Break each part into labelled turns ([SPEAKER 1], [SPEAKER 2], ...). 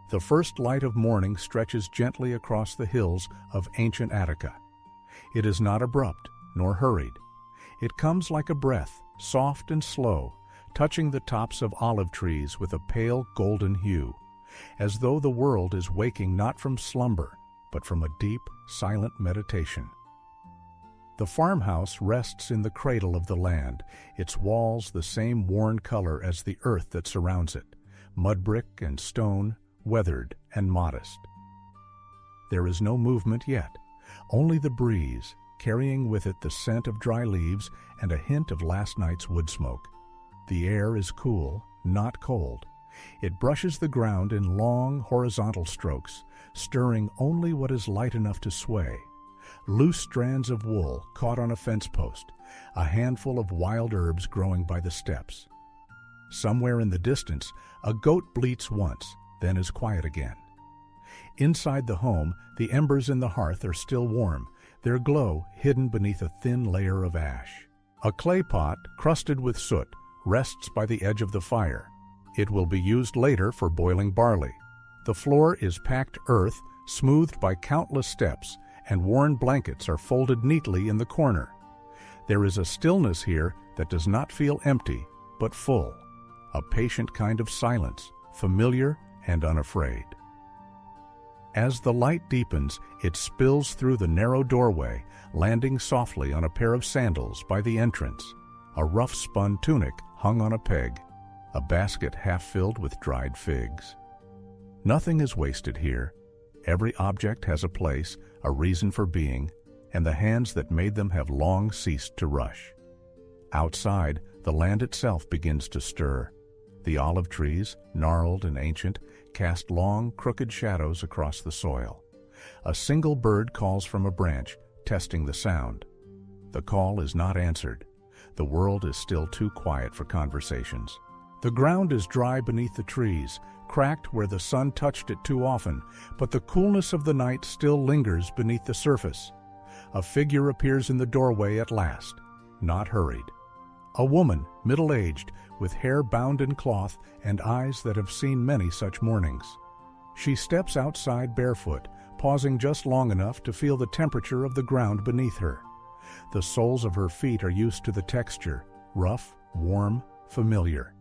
[SPEAKER 1] The first light of morning stretches gently across the hills of ancient Attica. It is not abrupt nor hurried. It comes like a breath, soft and slow, touching the tops of olive trees with a pale golden hue, as though the world is waking not from slumber, but from a deep, silent meditation. The farmhouse rests in the cradle of the land, its walls the same worn color as the earth that surrounds it, mud brick and stone, weathered and modest. There is no movement yet, only the breeze, carrying with it the scent of dry leaves and a hint of last night's wood smoke. The air is cool, not cold. It brushes the ground in long, horizontal strokes, stirring only what is light enough to sway. Loose strands of wool caught on a fence post, a handful of wild herbs growing by the steps. Somewhere in the distance, a goat bleats once, then is quiet again. Inside the home, the embers in the hearth are still warm, their glow hidden beneath a thin layer of ash. A clay pot, crusted with soot, rests by the edge of the fire. It will be used later for boiling barley. The floor is packed earth, smoothed by countless steps, and worn blankets are folded neatly in the corner. There is a stillness here that does not feel empty, but full, a patient kind of silence, familiar and unafraid. As the light deepens, it spills through the narrow doorway, landing softly on a pair of sandals by the entrance, a rough-spun tunic hung on a peg, a basket half-filled with dried figs. Nothing is wasted here. Every object has a place, a reason for being, and the hands that made them have long ceased to rush. Outside, the land itself begins to stir. The olive trees, gnarled and ancient, cast long, crooked shadows across the soil. A single bird calls from a branch, testing the sound. The call is not answered. The world is still too quiet for conversations. The ground is dry beneath the trees, cracked where the sun touched it too often, but the coolness of the night still lingers beneath the surface. A figure appears in the doorway at last, not hurried. A woman, middle-aged, with hair bound in cloth and eyes that have seen many such mornings. She steps outside barefoot, pausing just long enough to feel the temperature of the ground beneath her. The soles of her feet are used to the texture, rough, warm, familiar.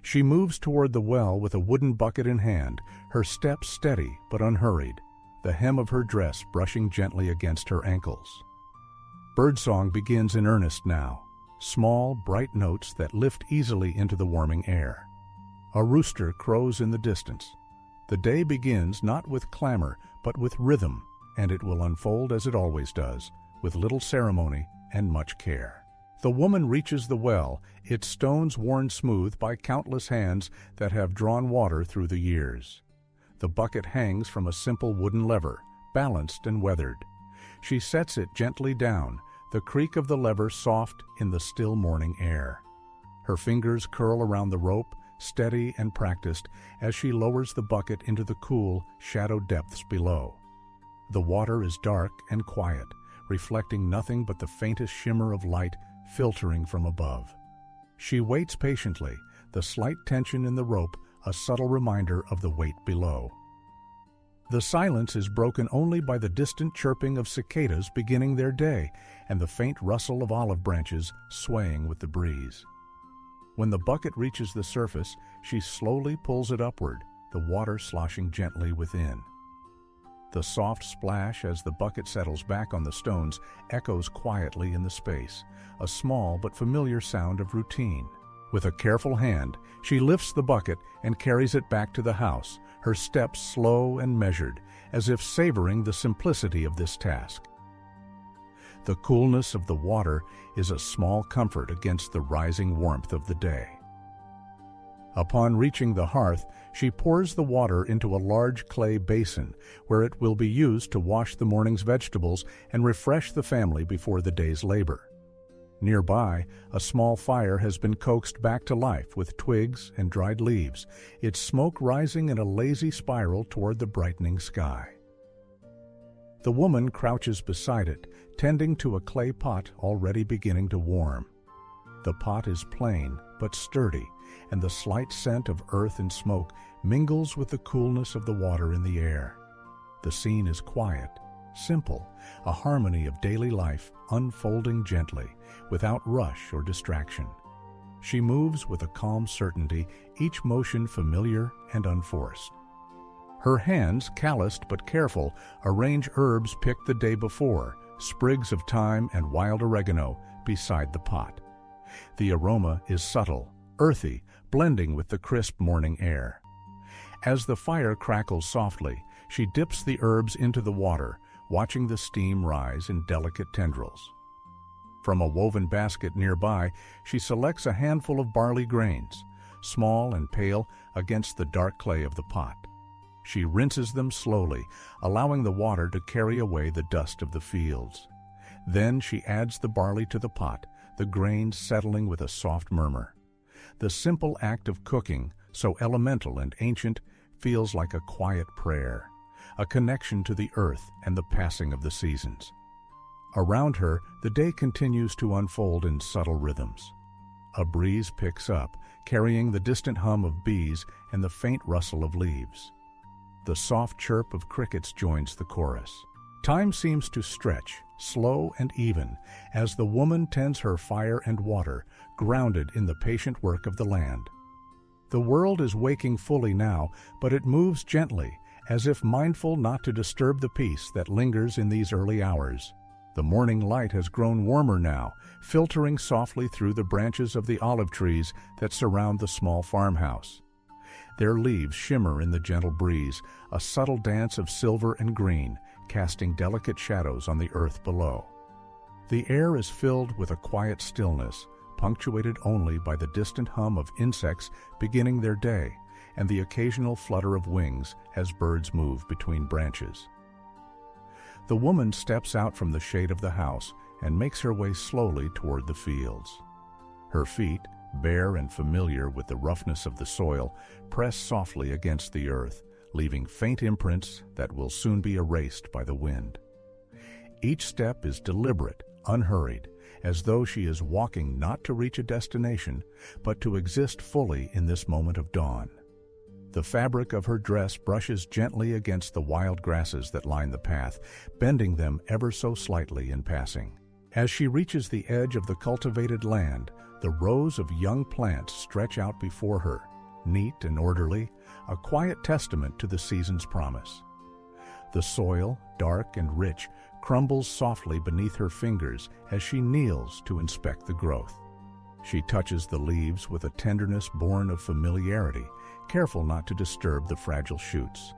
[SPEAKER 1] She moves toward the well with a wooden bucket in hand, her steps steady but unhurried, the hem of her dress brushing gently against her ankles. Birdsong begins in earnest now, small, bright notes that lift easily into the warming air. A rooster crows in the distance. The day begins not with clamor, but with rhythm, and it will unfold as it always does, with little ceremony and much care. The woman reaches the well, its stones worn smooth by countless hands that have drawn water through the years. The bucket hangs from a simple wooden lever, balanced and weathered. She sets it gently down, the creak of the lever soft in the still morning air. Her fingers curl around the rope, steady and practiced, as she lowers the bucket into the cool, shadowed depths below. The water is dark and quiet, reflecting nothing but the faintest shimmer of light filtering from above. She waits patiently, the slight tension in the rope a subtle reminder of the weight below. The silence is broken only by the distant chirping of cicadas beginning their day and the faint rustle of olive branches swaying with the breeze. When the bucket reaches the surface, she slowly pulls it upward, the water sloshing gently within. The soft splash as the bucket settles back on the stones echoes quietly in the space, a small but familiar sound of routine. With a careful hand, she lifts the bucket and carries it back to the house, her steps slow and measured, as if savoring the simplicity of this task. The coolness of the water is a small comfort against the rising warmth of the day. Upon reaching the hearth, she pours the water into a large clay basin, where it will be used to wash the morning's vegetables and refresh the family before the day's labor. Nearby, a small fire has been coaxed back to life with twigs and dried leaves, its smoke rising in a lazy spiral toward the brightening sky. The woman crouches beside it, tending to a clay pot already beginning to warm. The pot is plain but sturdy, and the slight scent of earth and smoke mingles with the coolness of the water in the air. The scene is quiet, simple, a harmony of daily life unfolding gently, without rush or distraction. She moves with a calm certainty, each motion familiar and unforced. Her hands, calloused but careful, arrange herbs picked the day before, sprigs of thyme and wild oregano, beside the pot. The aroma is subtle, earthy, blending with the crisp morning air. As the fire crackles softly, she dips the herbs into the water, watching the steam rise in delicate tendrils. From a woven basket nearby, she selects a handful of barley grains, small and pale against the dark clay of the pot. She rinses them slowly, allowing the water to carry away the dust of the fields. Then she adds the barley to the pot, the grains settling with a soft murmur. The simple act of cooking, so elemental and ancient, feels like a quiet prayer, a connection to the earth and the passing of the seasons. Around her, the day continues to unfold in subtle rhythms. A breeze picks up, carrying the distant hum of bees and the faint rustle of leaves. The soft chirp of crickets joins the chorus. Time seems to stretch, slow and even, as the woman tends her fire and water, grounded in the patient work of the land. The world is waking fully now, but it moves gently, as if mindful not to disturb the peace that lingers in these early hours. The morning light has grown warmer now, filtering softly through the branches of the olive trees that surround the small farmhouse. Their leaves shimmer in the gentle breeze, a subtle dance of silver and green, casting delicate shadows on the earth below. The air is filled with a quiet stillness, punctuated only by the distant hum of insects beginning their day and the occasional flutter of wings as birds move between branches. The woman steps out from the shade of the house and makes her way slowly toward the fields. Her feet, bare and familiar with the roughness of the soil, press softly against the earth, leaving faint imprints that will soon be erased by the wind. Each step is deliberate, unhurried, as though she is walking not to reach a destination, but to exist fully in this moment of dawn. The fabric of her dress brushes gently against the wild grasses that line the path, bending them ever so slightly in passing. As she reaches the edge of the cultivated land, the rows of young plants stretch out before her, neat and orderly, a quiet testament to the season's promise. The soil, dark and rich, crumbles softly beneath her fingers as she kneels to inspect the growth. She touches the leaves with a tenderness born of familiarity, careful not to disturb the fragile shoots.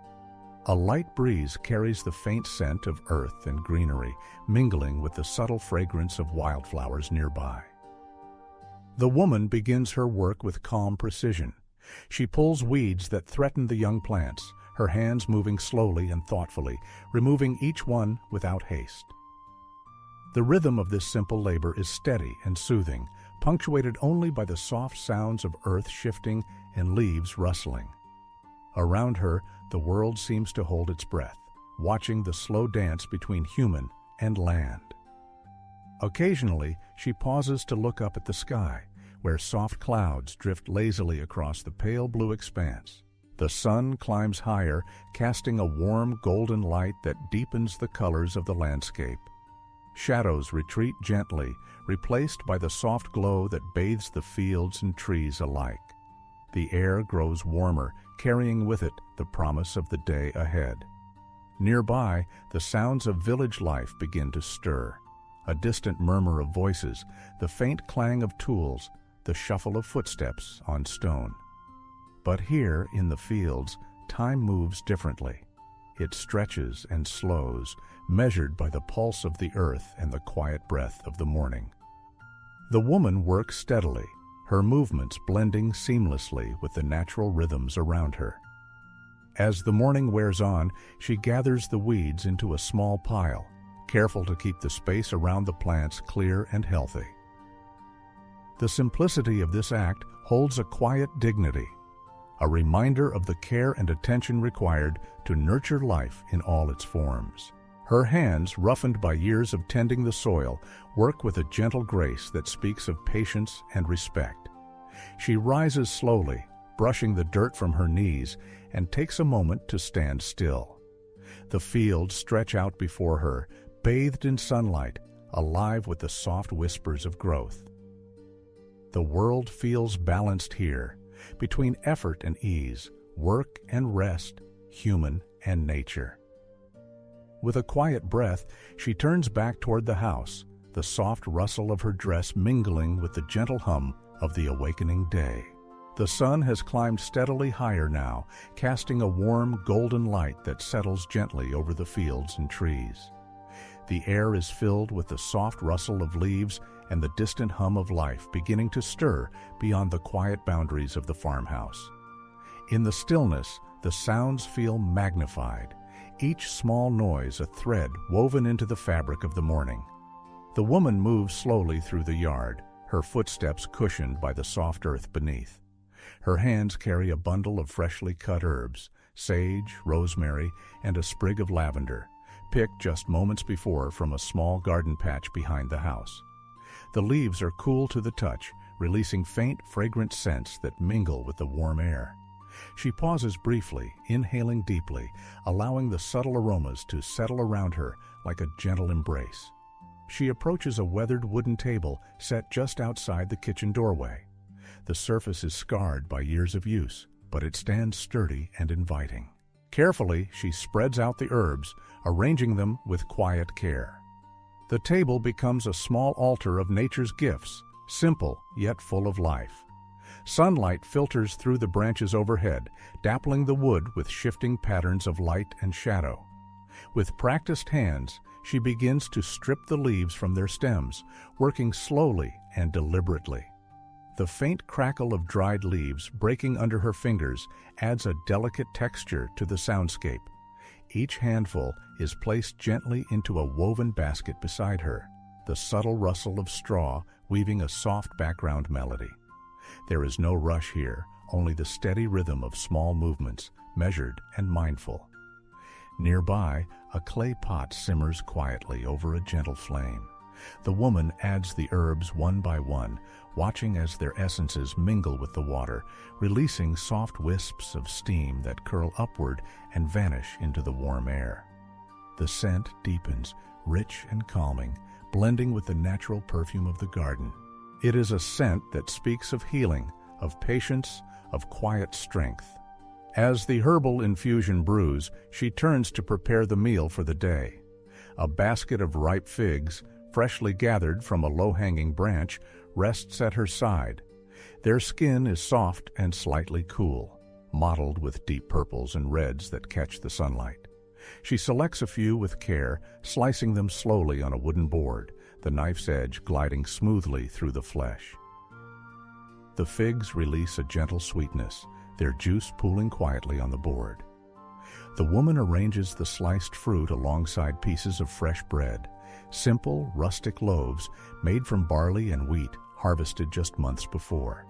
[SPEAKER 1] A light breeze carries the faint scent of earth and greenery, mingling with the subtle fragrance of wildflowers nearby. The woman begins her work with calm precision. She pulls weeds that threaten the young plants, her hands moving slowly and thoughtfully, removing each one without haste. The rhythm of this simple labor is steady and soothing, punctuated only by the soft sounds of earth shifting and leaves rustling. Around her, the world seems to hold its breath, watching the slow dance between human and land. Occasionally, she pauses to look up at the sky, where soft clouds drift lazily across the pale blue expanse. The sun climbs higher, casting a warm golden light that deepens the colors of the landscape. Shadows retreat gently, replaced by the soft glow that bathes the fields and trees alike. The air grows warmer, carrying with it the promise of the day ahead. Nearby, the sounds of village life begin to stir. A distant murmur of voices, the faint clang of tools, the shuffle of footsteps on stone. But here, in the fields, time moves differently. It stretches and slows, measured by the pulse of the earth and the quiet breath of the morning. The woman works steadily, her movements blending seamlessly with the natural rhythms around her. As the morning wears on, she gathers the weeds into a small pile, careful to keep the space around the plants clear and healthy. The simplicity of this act holds a quiet dignity, a reminder of the care and attention required to nurture life in all its forms. Her hands, roughened by years of tending the soil, work with a gentle grace that speaks of patience and respect. She rises slowly, brushing the dirt from her knees, and takes a moment to stand still. The fields stretch out before her, bathed in sunlight, alive with the soft whispers of growth. The world feels balanced here, between effort and ease, work and rest, human and nature. With a quiet breath, she turns back toward the house, the soft rustle of her dress mingling with the gentle hum of the awakening day. The sun has climbed steadily higher now, casting a warm, golden light that settles gently over the fields and trees. The air is filled with the soft rustle of leaves and the distant hum of life beginning to stir beyond the quiet boundaries of the farmhouse. In the stillness, the sounds feel magnified, each small noise a thread woven into the fabric of the morning. The woman moves slowly through the yard, her footsteps cushioned by the soft earth beneath. Her hands carry a bundle of freshly cut herbs, sage, rosemary, and a sprig of lavender, picked just moments before from a small garden patch behind the house. The leaves are cool to the touch, releasing faint, fragrant scents that mingle with the warm air. She pauses briefly, inhaling deeply, allowing the subtle aromas to settle around her like a gentle embrace. She approaches a weathered wooden table set just outside the kitchen doorway. The surface is scarred by years of use, but it stands sturdy and inviting. Carefully, she spreads out the herbs, arranging them with quiet care. The table becomes a small altar of nature's gifts, simple yet full of life. Sunlight filters through the branches overhead, dappling the wood with shifting patterns of light and shadow. With practiced hands, she begins to strip the leaves from their stems, working slowly and deliberately. The faint crackle of dried leaves breaking under her fingers adds a delicate texture to the soundscape. Each handful is placed gently into a woven basket beside her, the subtle rustle of straw weaving a soft background melody. There is no rush here, only the steady rhythm of small movements, measured and mindful. Nearby, a clay pot simmers quietly over a gentle flame. The woman adds the herbs one by one, watching as their essences mingle with the water, releasing soft wisps of steam that curl upward and vanish into the warm air. The scent deepens, rich and calming, blending with the natural perfume of the garden. It is a scent that speaks of healing, of patience, of quiet strength. As the herbal infusion brews, she turns to prepare the meal for the day. A basket of ripe figs, freshly gathered from a low-hanging branch, rests at her side. Their skin is soft and slightly cool, mottled with deep purples and reds that catch the sunlight. She selects a few with care, slicing them slowly on a wooden board, the knife's edge gliding smoothly through the flesh. The figs release a gentle sweetness, their juice pooling quietly on the board. The woman arranges the sliced fruit alongside pieces of fresh bread, simple, rustic loaves made from barley and wheat harvested just months before.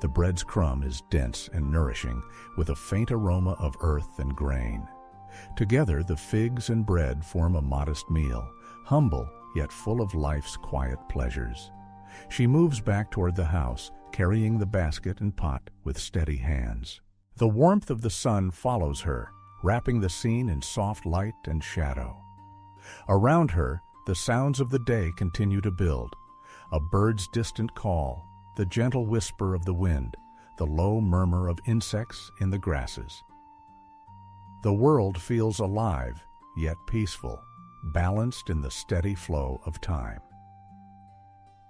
[SPEAKER 1] The bread's crumb is dense and nourishing, with a faint aroma of earth and grain. Together, the figs and bread form a modest meal, humble yet full of life's quiet pleasures. She moves back toward the house, carrying the basket and pot with steady hands. The warmth of the sun follows her, wrapping the scene in soft light and shadow. Around her, the sounds of the day continue to build. A bird's distant call, the gentle whisper of the wind, the low murmur of insects in the grasses. The world feels alive, yet peaceful, balanced in the steady flow of time.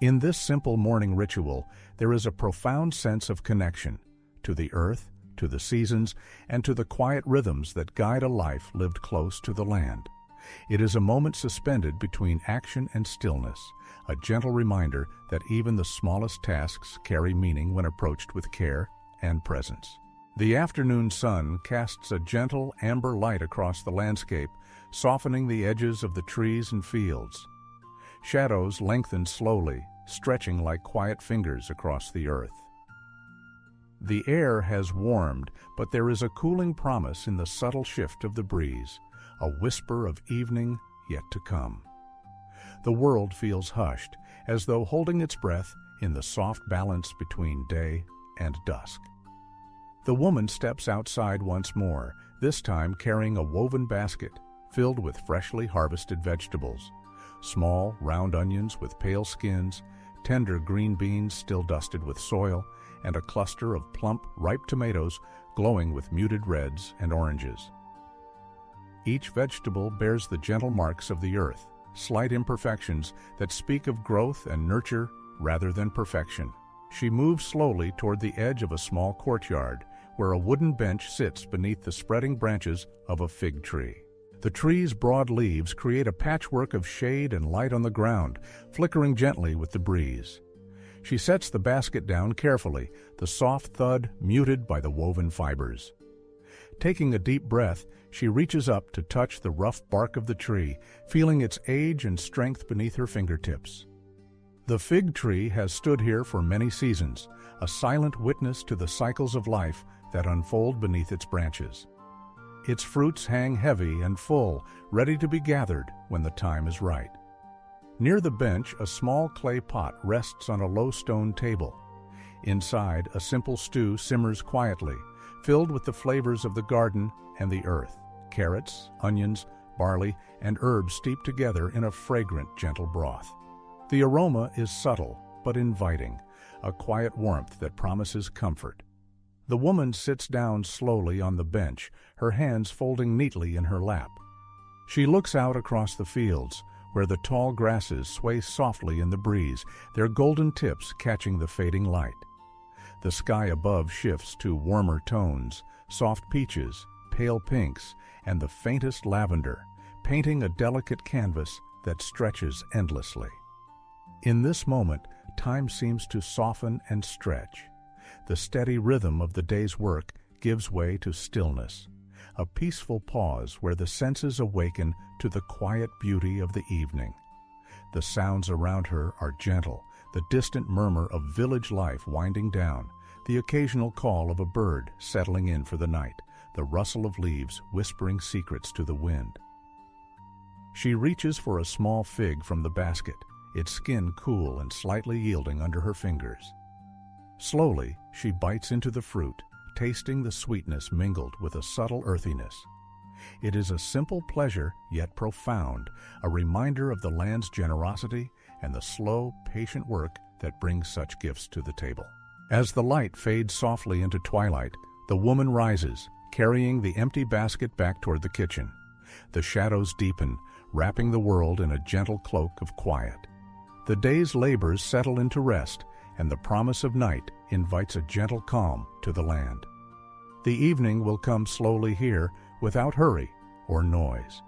[SPEAKER 1] In this simple morning ritual, there is a profound sense of connection to the earth, to the seasons, and to the quiet rhythms that guide a life lived close to the land. It is a moment suspended between action and stillness, a gentle reminder that even the smallest tasks carry meaning when approached with care and presence. The afternoon sun casts a gentle amber light across the landscape, softening the edges of the trees and fields. Shadows lengthen slowly, stretching like quiet fingers across the earth. The air has warmed, but there is a cooling promise in the subtle shift of the breeze, a whisper of evening yet to come. The world feels hushed, as though holding its breath in the soft balance between day and dusk. The woman steps outside once more, this time carrying a woven basket filled with freshly harvested vegetables. Small, round onions with pale skins, tender green beans still dusted with soil, and a cluster of plump, ripe tomatoes glowing with muted reds and oranges. Each vegetable bears the gentle marks of the earth, slight imperfections that speak of growth and nurture rather than perfection. She moves slowly toward the edge of a small courtyard, where a wooden bench sits beneath the spreading branches of a fig tree. The tree's broad leaves create a patchwork of shade and light on the ground, flickering gently with the breeze. She sets the basket down carefully, the soft thud muted by the woven fibers. Taking a deep breath, she reaches up to touch the rough bark of the tree, feeling its age and strength beneath her fingertips. The fig tree has stood here for many seasons, a silent witness to the cycles of life that unfold beneath its branches. Its fruits hang heavy and full, ready to be gathered when the time is right. Near the bench, a small clay pot rests on a low stone table. Inside, a simple stew simmers quietly, filled with the flavors of the garden and the earth: carrots, onions, barley, and herbs steeped together in a fragrant, gentle broth. The aroma is subtle but inviting, a quiet warmth that promises comfort. The woman sits down slowly on the bench, her hands folding neatly in her lap. She looks out across the fields, where the tall grasses sway softly in the breeze, their golden tips catching the fading light. The sky above shifts to warmer tones, soft peaches, pale pinks, and the faintest lavender, painting a delicate canvas that stretches endlessly. In this moment, time seems to soften and stretch. The steady rhythm of the day's work gives way to stillness, a peaceful pause where the senses awaken to the quiet beauty of the evening. The sounds around her are gentle, the distant murmur of village life winding down, the occasional call of a bird settling in for the night, the rustle of leaves whispering secrets to the wind. She reaches for a small fig from the basket, its skin cool and slightly yielding under her fingers. Slowly, she bites into the fruit, tasting the sweetness mingled with a subtle earthiness. It is a simple pleasure, yet profound, a reminder of the land's generosity and the slow, patient work that brings such gifts to the table. As the light fades softly into twilight, the woman rises, carrying the empty basket back toward the kitchen. The shadows deepen, wrapping the world in a gentle cloak of quiet. The day's labors settle into rest, and the promise of night invites a gentle calm to the land. The evening will come slowly here, without hurry or noise.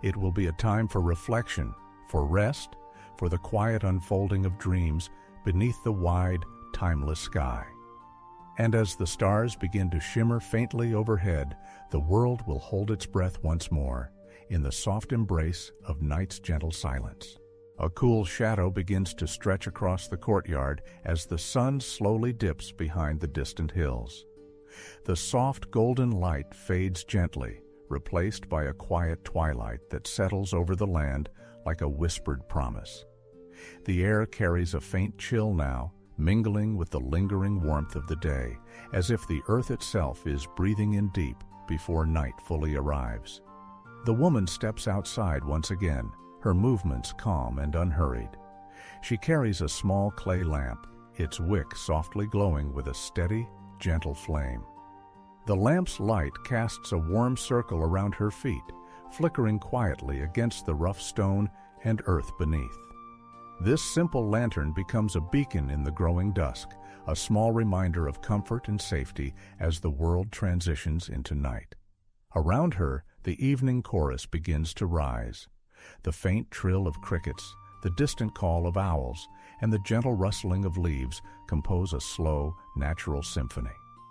[SPEAKER 1] It will be a time for reflection, for rest, for the quiet unfolding of dreams beneath the wide, timeless sky. And as the stars begin to shimmer faintly overhead, the world will hold its breath once more, in the soft embrace of night's gentle silence. A cool shadow begins to stretch across the courtyard as the sun slowly dips behind the distant hills. The soft golden light fades gently, replaced by a quiet twilight that settles over the land like a whispered promise. The air carries a faint chill now, mingling with the lingering warmth of the day, as if the earth itself is breathing in deep before night fully arrives. The woman steps outside once again, her movements calm and unhurried. She carries a small clay lamp, its wick softly glowing with a steady, gentle flame. The lamp's light casts a warm circle around her feet, flickering quietly against the rough stone and earth beneath. This simple lantern becomes a beacon in the growing dusk, a small reminder of comfort and safety as the world transitions into night. Around her, the evening chorus begins to rise. The faint trill of crickets, the distant call of owls, and the gentle rustling of leaves compose a slow, natural symphony.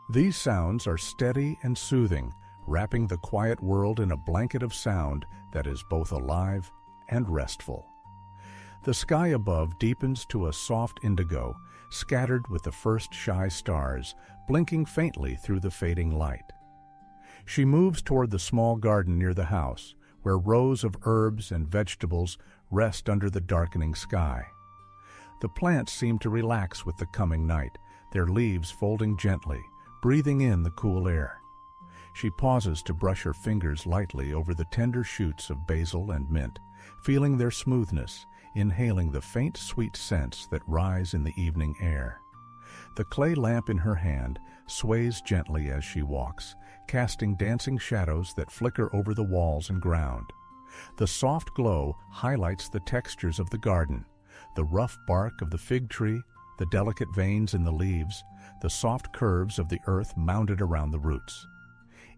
[SPEAKER 1] These sounds are steady and soothing, wrapping the quiet world in a blanket of sound that is both alive and restful. The sky above deepens to a soft indigo, scattered with the first shy stars, blinking faintly through the fading light. She moves toward the small garden near the house, where rows of herbs and vegetables rest under the darkening sky. The plants seem to relax with the coming night, their leaves folding gently, breathing in the cool air. She pauses to brush her fingers lightly over the tender shoots of basil and mint, feeling their smoothness, inhaling the faint sweet scents that rise in the evening air. The clay lamp in her hand sways gently as she walks, casting dancing shadows that flicker over the walls and ground. The soft glow highlights the textures of the garden, the rough bark of the fig tree, the delicate veins in the leaves, the soft curves of the earth mounded around the roots.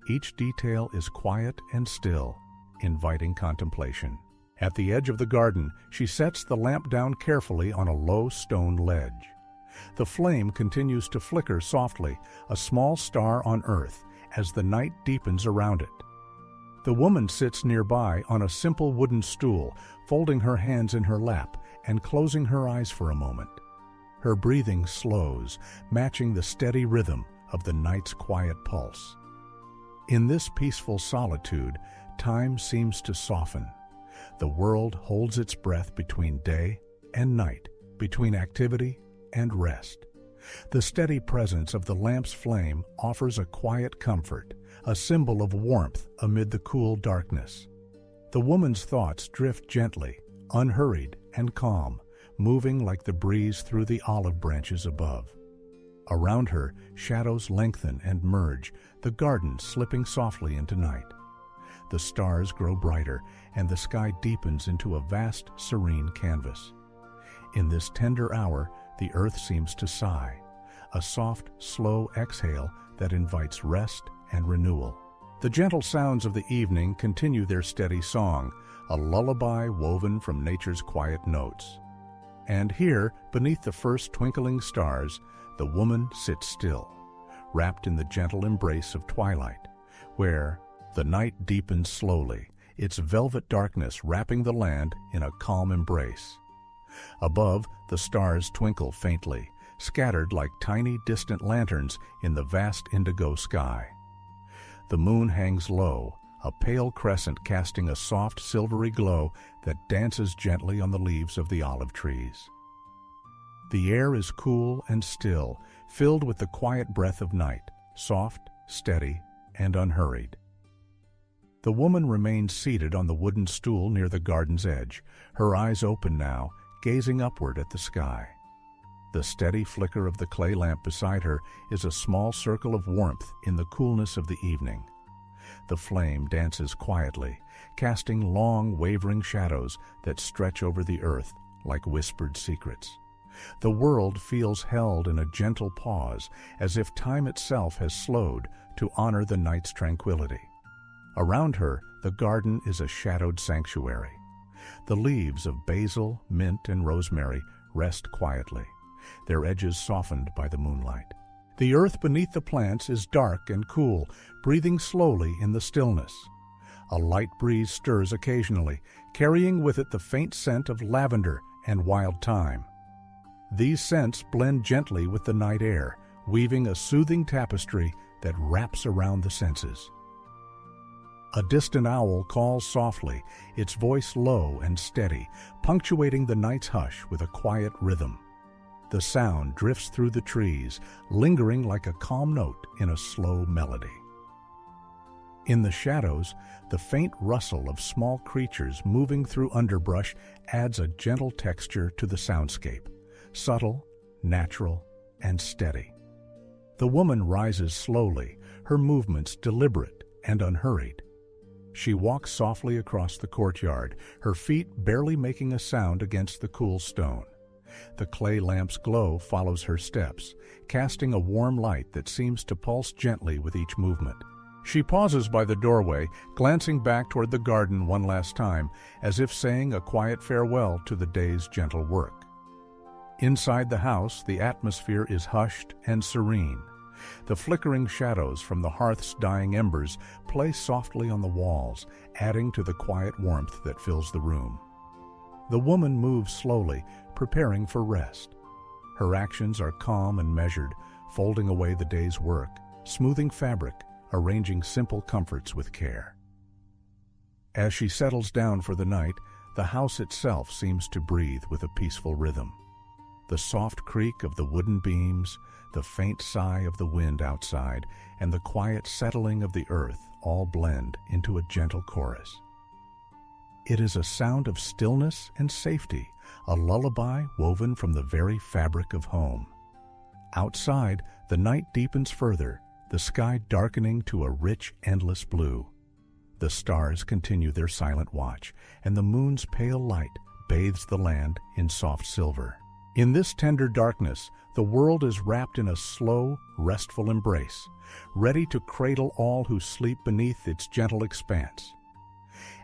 [SPEAKER 1] Each detail is quiet and still, inviting contemplation. At the edge of the garden, she sets the lamp down carefully on a low stone ledge. The flame continues to flicker softly, a small star on earth, as the night deepens around it. The woman sits nearby on a simple wooden stool, folding her hands in her lap and closing her eyes for a moment. Her breathing slows, matching the steady rhythm of the night's quiet pulse. In this peaceful solitude, time seems to soften. The world holds its breath between day and night, between activity and rest. The steady presence of the lamp's flame offers a quiet comfort, a symbol of warmth amid the cool darkness. The woman's thoughts drift gently, unhurried and calm, moving like the breeze through the olive branches above. Around her, shadows lengthen and merge, the garden slipping softly into night. The stars grow brighter, and the sky deepens into a vast, serene canvas. In this tender hour, the earth seems to sigh, a soft, slow exhale that invites rest and renewal. The gentle sounds of the evening continue their steady song, a lullaby woven from nature's quiet notes. And here, beneath the first twinkling stars, the woman sits still, wrapped in the gentle embrace of twilight, where the night deepens slowly, its velvet darkness wrapping the land in a calm embrace. Above, the stars twinkle faintly, scattered like tiny distant lanterns in the vast indigo sky. The moon hangs low, a pale crescent casting a soft silvery glow that dances gently on the leaves of the olive trees. The air is cool and still, filled with the quiet breath of night, soft, steady, and unhurried. The woman remains seated on the wooden stool near the garden's edge, her eyes open now, gazing upward at the sky. The steady flicker of the clay lamp beside her is a small circle of warmth in the coolness of the evening. The flame dances quietly, casting long, wavering shadows that stretch over the earth like whispered secrets. The world feels held in a gentle pause, as if time itself has slowed to honor the night's tranquility. Around her, the garden is a shadowed sanctuary. The leaves of basil, mint, and rosemary rest quietly, their edges softened by the moonlight. The earth beneath the plants is dark and cool, breathing slowly in the stillness. A light breeze stirs occasionally, carrying with it the faint scent of lavender and wild thyme. These scents blend gently with the night air, weaving a soothing tapestry that wraps around the senses. A distant owl calls softly, its voice low and steady, punctuating the night's hush with a quiet rhythm. The sound drifts through the trees, lingering like a calm note in a slow melody. In the shadows, the faint rustle of small creatures moving through underbrush adds a gentle texture to the soundscape, subtle, natural, and steady. The woman rises slowly, her movements deliberate and unhurried. She walks softly across the courtyard, her feet barely making a sound against the cool stone. The clay lamp's glow follows her steps, casting a warm light that seems to pulse gently with each movement. She pauses by the doorway, glancing back toward the garden one last time, as if saying a quiet farewell to the day's gentle work. Inside the house, the atmosphere is hushed and serene. The flickering shadows from the hearth's dying embers play softly on the walls, adding to the quiet warmth that fills the room. The woman moves slowly, preparing for rest. Her actions are calm and measured, folding away the day's work, smoothing fabric, arranging simple comforts with care. As she settles down for the night, the house itself seems to breathe with a peaceful rhythm. The soft creak of the wooden beams, the faint sigh of the wind outside, and the quiet settling of the earth all blend into a gentle chorus. It is a sound of stillness and safety, a lullaby woven from the very fabric of home. Outside, the night deepens further, the sky darkening to a rich, endless blue. The stars continue their silent watch, and the moon's pale light bathes the land in soft silver. In this tender darkness, the world is wrapped in a slow, restful embrace, ready to cradle all who sleep beneath its gentle expanse.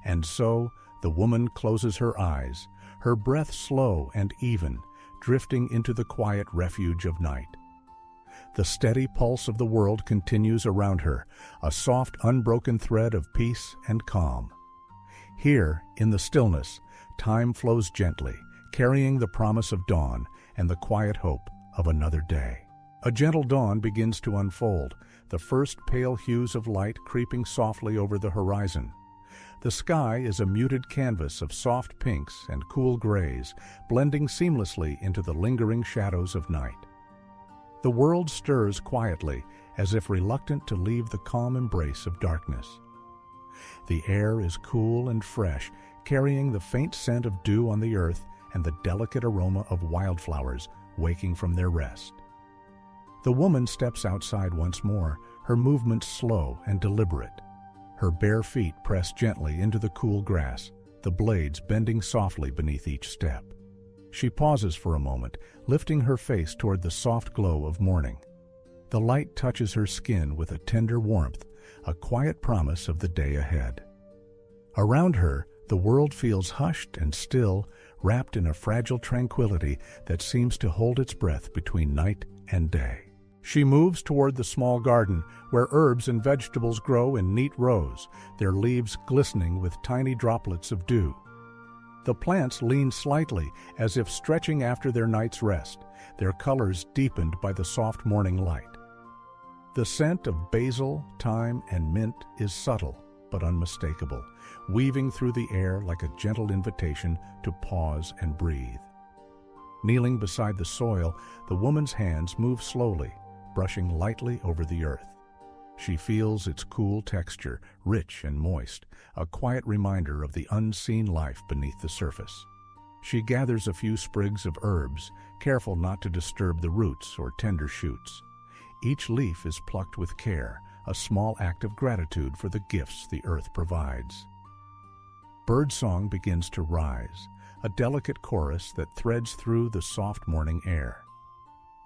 [SPEAKER 1] And so, the woman closes her eyes, her breath slow and even, drifting into the quiet refuge of night. The steady pulse of the world continues around her, a soft, unbroken thread of peace and calm. Here, in the stillness, time flows gently, carrying the promise of dawn and the quiet hope of another day. A gentle dawn begins to unfold, the first pale hues of light creeping softly over the horizon. The sky is a muted canvas of soft pinks and cool grays, blending seamlessly into the lingering shadows of night. The world stirs quietly, as if reluctant to leave the calm embrace of darkness. The air is cool and fresh, carrying the faint scent of dew on the earth and the delicate aroma of wildflowers waking from their rest. The woman steps outside once more, her movements slow and deliberate. Her bare feet press gently into the cool grass, the blades bending softly beneath each step. She pauses for a moment, lifting her face toward the soft glow of morning. The light touches her skin with a tender warmth, a quiet promise of the day ahead. Around her, the world feels hushed and still, wrapped in a fragile tranquility that seems to hold its breath between night and day. She moves toward the small garden, where herbs and vegetables grow in neat rows, their leaves glistening with tiny droplets of dew. The plants lean slightly, as if stretching after their night's rest, their colors deepened by the soft morning light. The scent of basil, thyme, and mint is subtle but unmistakable, weaving through the air like a gentle invitation to pause and breathe. Kneeling beside the soil, the woman's hands move slowly, brushing lightly over the earth. She feels its cool texture, rich and moist, a quiet reminder of the unseen life beneath the surface. She gathers a few sprigs of herbs, careful not to disturb the roots or tender shoots. Each leaf is plucked with care, a small act of gratitude for the gifts the earth provides. Birdsong begins to rise, a delicate chorus that threads through the soft morning air.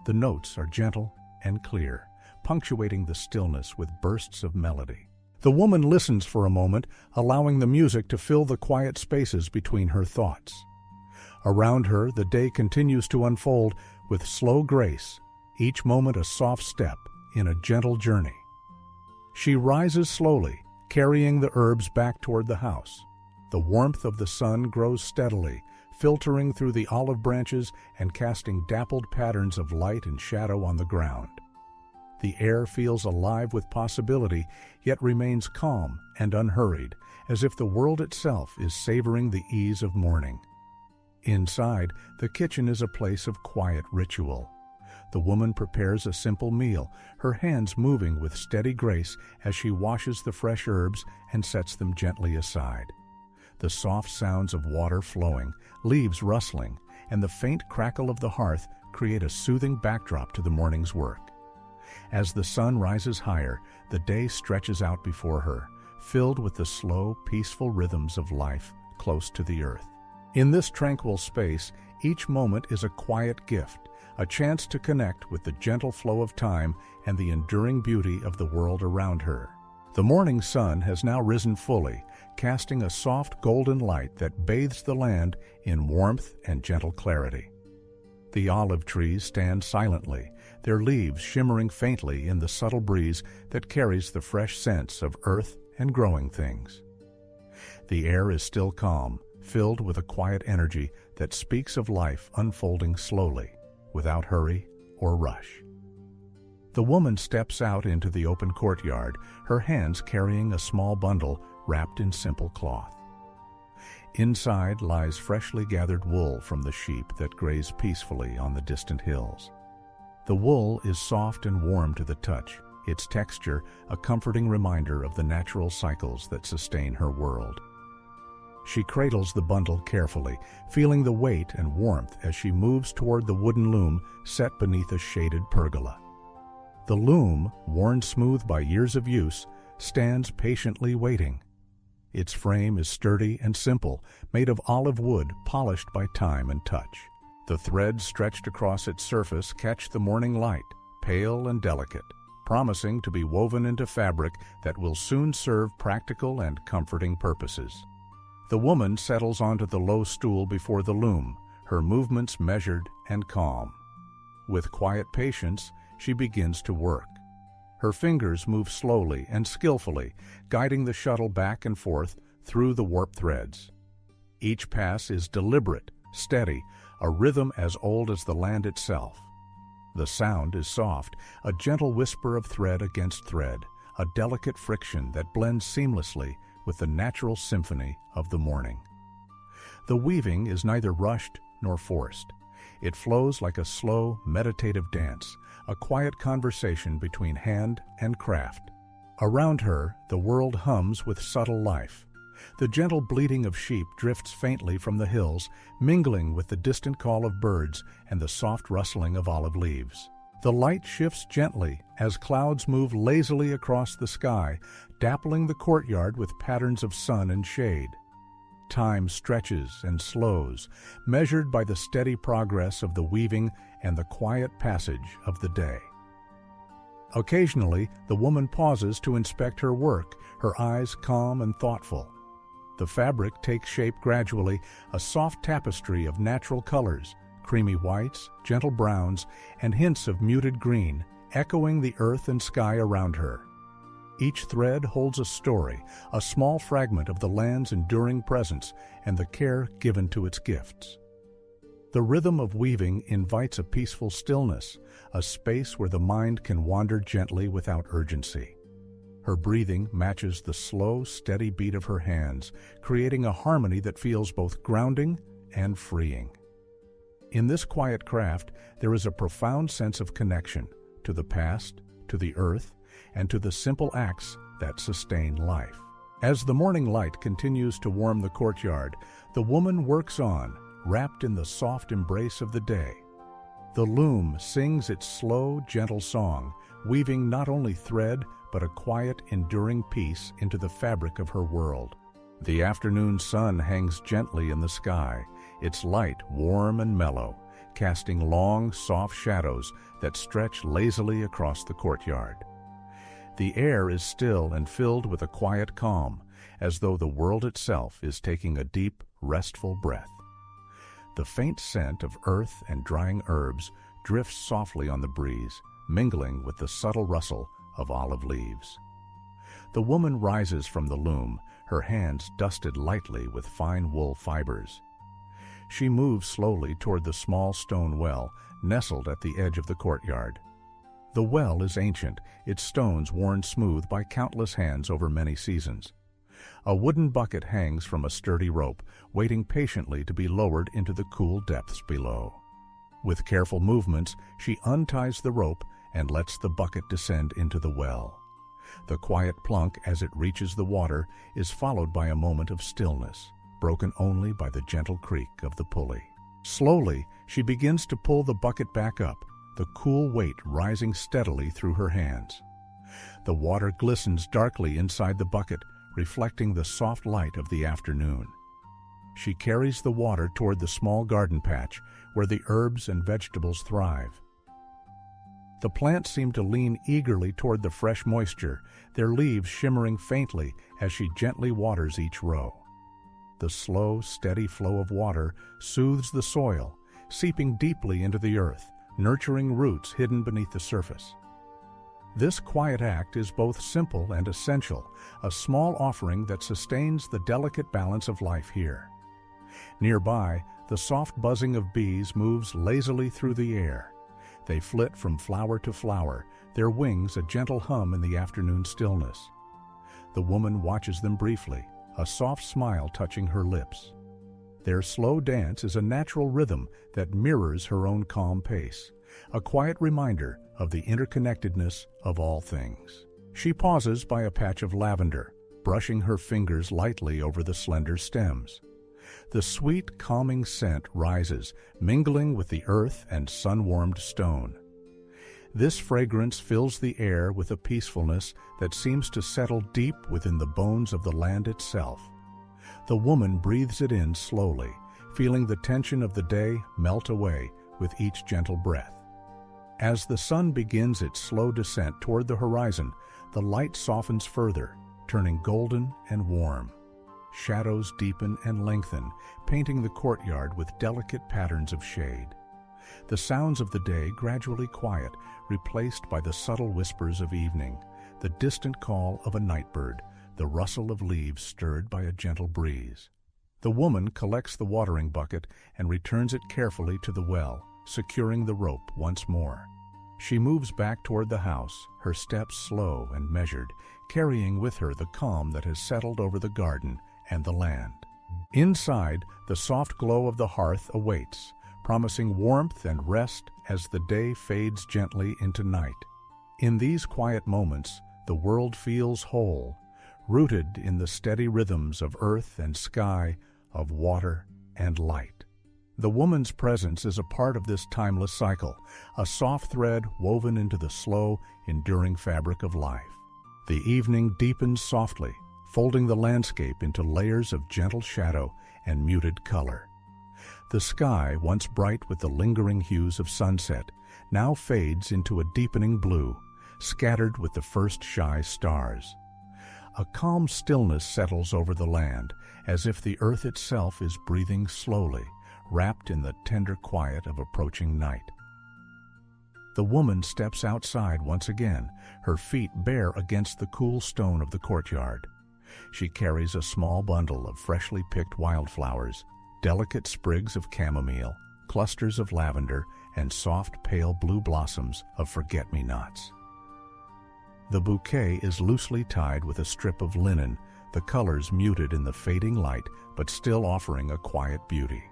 [SPEAKER 1] The notes are gentle and clear, punctuating the stillness with bursts of melody. The woman listens for a moment, allowing the music to fill the quiet spaces between her thoughts. Around her, the day continues to unfold with slow grace, each moment a soft step in a gentle journey. She rises slowly, carrying the herbs back toward the house. The warmth of the sun grows steadily, filtering through the olive branches and casting dappled patterns of light and shadow on the ground. The air feels alive with possibility, yet remains calm and unhurried, as if the world itself is savoring the ease of morning. Inside, the kitchen is a place of quiet ritual. The woman prepares a simple meal, her hands moving with steady grace as she washes the fresh herbs and sets them gently aside. The soft sounds of water flowing, leaves rustling, and the faint crackle of the hearth create a soothing backdrop to the morning's work. As the sun rises higher, the day stretches out before her, filled with the slow, peaceful rhythms of life close to the earth. In this tranquil space, each moment is a quiet gift, a chance to connect with the gentle flow of time and the enduring beauty of the world around her. The morning sun has now risen fully, casting a soft golden light that bathes the land in warmth and gentle clarity. The olive trees stand silently, their leaves shimmering faintly in the subtle breeze that carries the fresh scents of earth and growing things. The air is still calm, filled with a quiet energy that speaks of life unfolding slowly, without hurry or rush. The woman steps out into the open courtyard, her hands carrying a small bundle wrapped in simple cloth. Inside lies freshly gathered wool from the sheep that graze peacefully on the distant hills. The wool is soft and warm to the touch, its texture a comforting reminder of the natural cycles that sustain her world. She cradles the bundle carefully, feeling the weight and warmth as she moves toward the wooden loom set beneath a shaded pergola. The loom, worn smooth by years of use, stands patiently waiting. Its frame is sturdy and simple, made of olive wood polished by time and touch. The threads stretched across its surface catch the morning light, pale and delicate, promising to be woven into fabric that will soon serve practical and comforting purposes. The woman settles onto the low stool before the loom, her movements measured and calm. With quiet patience, she begins to work. Her fingers move slowly and skillfully, guiding the shuttle back and forth through the warped threads. Each pass is deliberate, steady, a rhythm as old as the land itself. The sound is soft, a gentle whisper of thread against thread, a delicate friction that blends seamlessly with the natural symphony of the morning. The weaving is neither rushed nor forced. It flows like a slow, meditative dance, a quiet conversation between hand and craft. Around her, the world hums with subtle life. The gentle bleating of sheep drifts faintly from the hills, mingling with the distant call of birds and the soft rustling of olive leaves. The light shifts gently as clouds move lazily across the sky, dappling the courtyard with patterns of sun and shade. Time stretches and slows, measured by the steady progress of the weaving and the quiet passage of the day. Occasionally, the woman pauses to inspect her work, her eyes calm and thoughtful. The fabric takes shape gradually, a soft tapestry of natural colors, creamy whites, gentle browns, and hints of muted green, echoing the earth and sky around her. Each thread holds a story, a small fragment of the land's enduring presence and the care given to its gifts. The rhythm of weaving invites a peaceful stillness, a space where the mind can wander gently without urgency. Her breathing matches the slow, steady beat of her hands, creating a harmony that feels both grounding and freeing. In this quiet craft, there is a profound sense of connection to the past, to the earth, and to the simple acts that sustain life. As the morning light continues to warm the courtyard, the woman works on, wrapped in the soft embrace of the day. The loom sings its slow, gentle song, weaving not only thread, but a quiet, enduring peace into the fabric of her world. The afternoon sun hangs gently in the sky, its light warm and mellow, casting long, soft shadows that stretch lazily across the courtyard. The air is still and filled with a quiet calm, as though the world itself is taking a deep, restful breath. The faint scent of earth and drying herbs drifts softly on the breeze, mingling with the subtle rustle of olive leaves. The woman rises from the loom, her hands dusted lightly with fine wool fibers. She moves slowly toward the small stone well nestled at the edge of the courtyard. The well is ancient, its stones worn smooth by countless hands over many seasons. A wooden bucket hangs from a sturdy rope, waiting patiently to be lowered into the cool depths below. With careful movements, she unties the rope and lets the bucket descend into the well. The quiet plunk as it reaches the water is followed by a moment of stillness, broken only by the gentle creak of the pulley. Slowly, she begins to pull the bucket back up, the cool weight rising steadily through her hands. The water glistens darkly inside the bucket, reflecting the soft light of the afternoon. She carries the water toward the small garden patch where the herbs and vegetables thrive. The plants seem to lean eagerly toward the fresh moisture, their leaves shimmering faintly as she gently waters each row. The slow, steady flow of water soothes the soil, seeping deeply into the earth, nurturing roots hidden beneath the surface. This quiet act is both simple and essential, a small offering that sustains the delicate balance of life here. Nearby, the soft buzzing of bees moves lazily through the air. They flit from flower to flower, their wings a gentle hum in the afternoon stillness. The woman watches them briefly, a soft smile touching her lips. Their slow dance is a natural rhythm that mirrors her own calm pace, a quiet reminder of the interconnectedness of all things. She pauses by a patch of lavender, brushing her fingers lightly over the slender stems. The sweet, calming scent rises, mingling with the earth and sun-warmed stone. This fragrance fills the air with a peacefulness that seems to settle deep within the bones of the land itself. The woman breathes it in slowly, feeling the tension of the day melt away with each gentle breath. As the sun begins its slow descent toward the horizon, the light softens further, turning golden and warm. Shadows deepen and lengthen, painting the courtyard with delicate patterns of shade. The sounds of the day gradually quiet, replaced by the subtle whispers of evening, the distant call of a nightbird, the rustle of leaves stirred by a gentle breeze. The woman collects the watering bucket and returns it carefully to the well, securing the rope once more. She moves back toward the house, her steps slow and measured, carrying with her the calm that has settled over the garden and the land. Inside, the soft glow of the hearth awaits, promising warmth and rest as the day fades gently into night. In these quiet moments, the world feels whole, rooted in the steady rhythms of earth and sky, of water and light. The woman's presence is a part of this timeless cycle, a soft thread woven into the slow, enduring fabric of life. The evening deepens softly, folding the landscape into layers of gentle shadow and muted color. The sky, once bright with the lingering hues of sunset, now fades into a deepening blue, scattered with the first shy stars. A calm stillness settles over the land, as if the earth itself is breathing slowly, wrapped in the tender quiet of approaching night. The woman steps outside once again, her feet bare against the cool stone of the courtyard. She carries a small bundle of freshly picked wildflowers, delicate sprigs of chamomile, clusters of lavender, and soft pale blue blossoms of forget-me-nots. The bouquet is loosely tied with a strip of linen, the colors muted in the fading light but still offering a quiet beauty.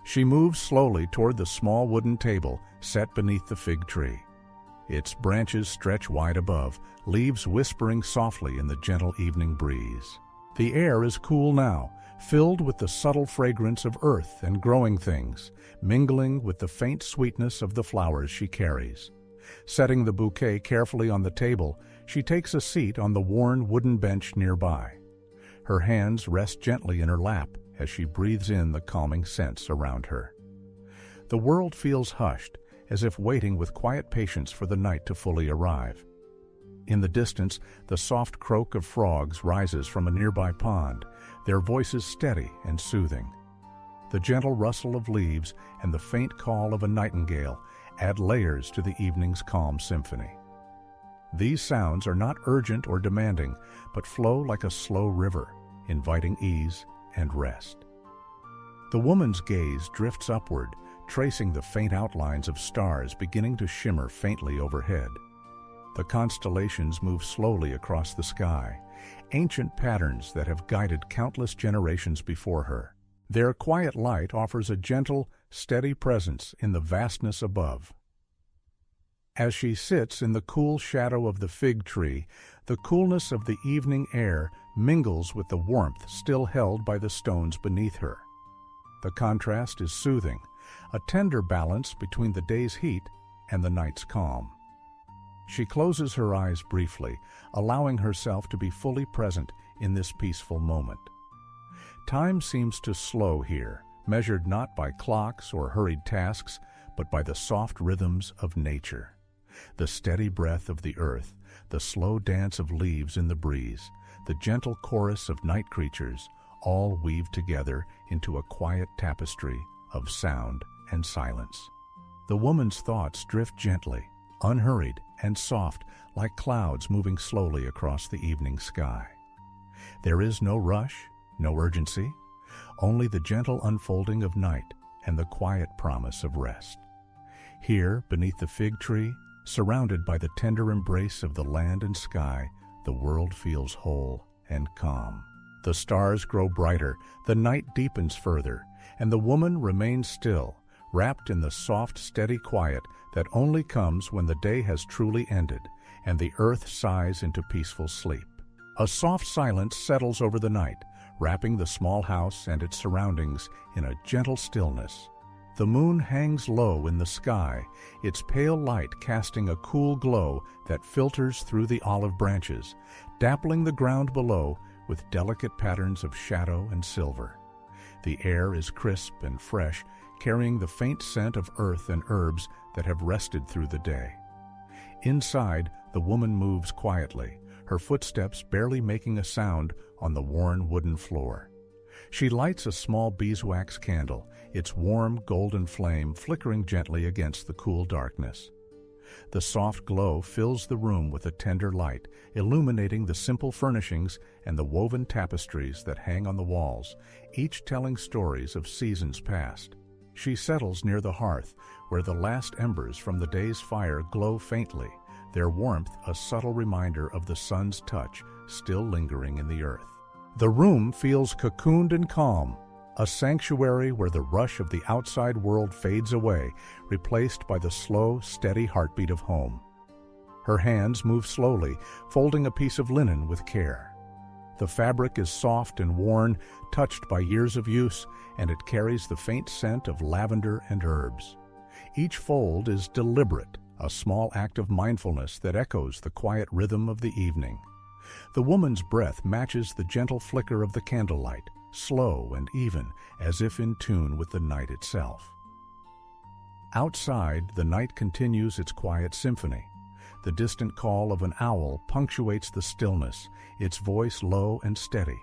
[SPEAKER 1] She moves slowly toward the small wooden table set beneath the fig tree. Its branches stretch wide above, leaves whispering softly in the gentle evening breeze. The air is cool now, filled with the subtle fragrance of earth and growing things, mingling with the faint sweetness of the flowers she carries. Setting the bouquet carefully on the table, she takes a seat on the worn wooden bench nearby. Her hands rest gently in her lap as she breathes in the calming scents around her. The world feels hushed, as if waiting with quiet patience for the night to fully arrive. In the distance, the soft croak of frogs rises from a nearby pond, their voices steady and soothing. The gentle rustle of leaves and the faint call of a nightingale add layers to the evening's calm symphony. These sounds are not urgent or demanding, but flow like a slow river, inviting ease and rest. The woman's gaze drifts upward, tracing the faint outlines of stars beginning to shimmer faintly overhead. The constellations move slowly across the sky, ancient patterns that have guided countless generations before her. Their quiet light offers a gentle, steady presence in the vastness above. As she sits in the cool shadow of the fig tree, the coolness of the evening air mingles with the warmth still held by the stones beneath her. The contrast is soothing, a tender balance between the day's heat and the night's calm. She closes her eyes briefly, allowing herself to be fully present in this peaceful moment. Time seems to slow here, measured not by clocks or hurried tasks, but by the soft rhythms of nature. The steady breath of the earth, the slow dance of leaves in the breeze, the gentle chorus of night creatures, all weave together into a quiet tapestry of sound and silence. The woman's thoughts drift gently, unhurried and soft, like clouds moving slowly across the evening sky. There is no rush, no urgency, only the gentle unfolding of night and the quiet promise of rest. Here, beneath the fig tree, surrounded by the tender embrace of the land and sky, the world feels whole and calm. The stars grow brighter, the night deepens further, and the woman remains still, wrapped in the soft, steady quiet that only comes when the day has truly ended and the earth sighs into peaceful sleep. A soft silence settles over the night, wrapping the small house and its surroundings in a gentle stillness. The moon hangs low in the sky, its pale light casting a cool glow that filters through the olive branches, dappling the ground below with delicate patterns of shadow and silver. The air is crisp and fresh, carrying the faint scent of earth and herbs that have rested through the day. Inside, the woman moves quietly, her footsteps barely making a sound on the worn wooden floor. She lights a small beeswax candle, its warm golden flame flickering gently against the cool darkness. The soft glow fills the room with a tender light, illuminating the simple furnishings and the woven tapestries that hang on the walls, each telling stories of seasons past. She settles near the hearth, where the last embers from the day's fire glow faintly, their warmth a subtle reminder of the sun's touch still lingering in the earth. The room feels cocooned and calm, a sanctuary where the rush of the outside world fades away, replaced by the slow, steady heartbeat of home. Her hands move slowly, folding a piece of linen with care. The fabric is soft and worn, touched by years of use, and it carries the faint scent of lavender and herbs. Each fold is deliberate, a small act of mindfulness that echoes the quiet rhythm of the evening. The woman's breath matches the gentle flicker of the candlelight, slow and even, as if in tune with the night itself. Outside, the night continues its quiet symphony. The distant call of an owl punctuates the stillness, its voice low and steady.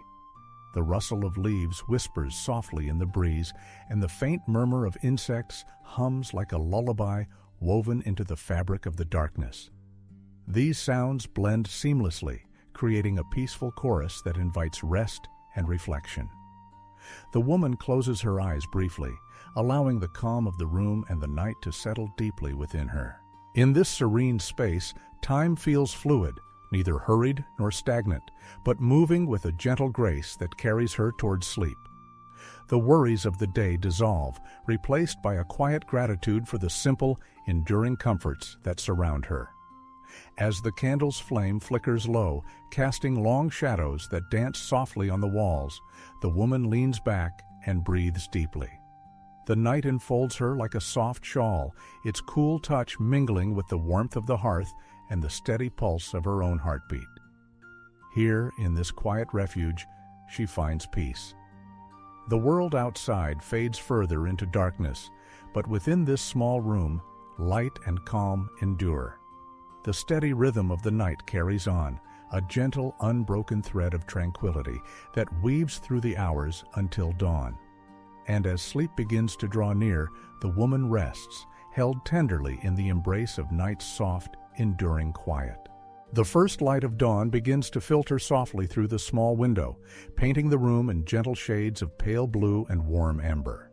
[SPEAKER 1] The rustle of leaves whispers softly in the breeze, and the faint murmur of insects hums like a lullaby woven into the fabric of the darkness. These sounds blend seamlessly, creating a peaceful chorus that invites rest and reflection. The woman closes her eyes briefly, allowing the calm of the room and the night to settle deeply within her. In this serene space, time feels fluid, neither hurried nor stagnant, but moving with a gentle grace that carries her towards sleep. The worries of the day dissolve, replaced by a quiet gratitude for the simple, enduring comforts that surround her. As the candle's flame flickers low, casting long shadows that dance softly on the walls, the woman leans back and breathes deeply. The night enfolds her like a soft shawl, its cool touch mingling with the warmth of the hearth and the steady pulse of her own heartbeat. Here, in this quiet refuge, she finds peace. The world outside fades further into darkness, but within this small room, light and calm endure. The steady rhythm of the night carries on, a gentle, unbroken thread of tranquility that weaves through the hours until dawn. And as sleep begins to draw near, the woman rests, held tenderly in the embrace of night's soft, enduring quiet. The first light of dawn begins to filter softly through the small window, painting the room in gentle shades of pale blue and warm amber.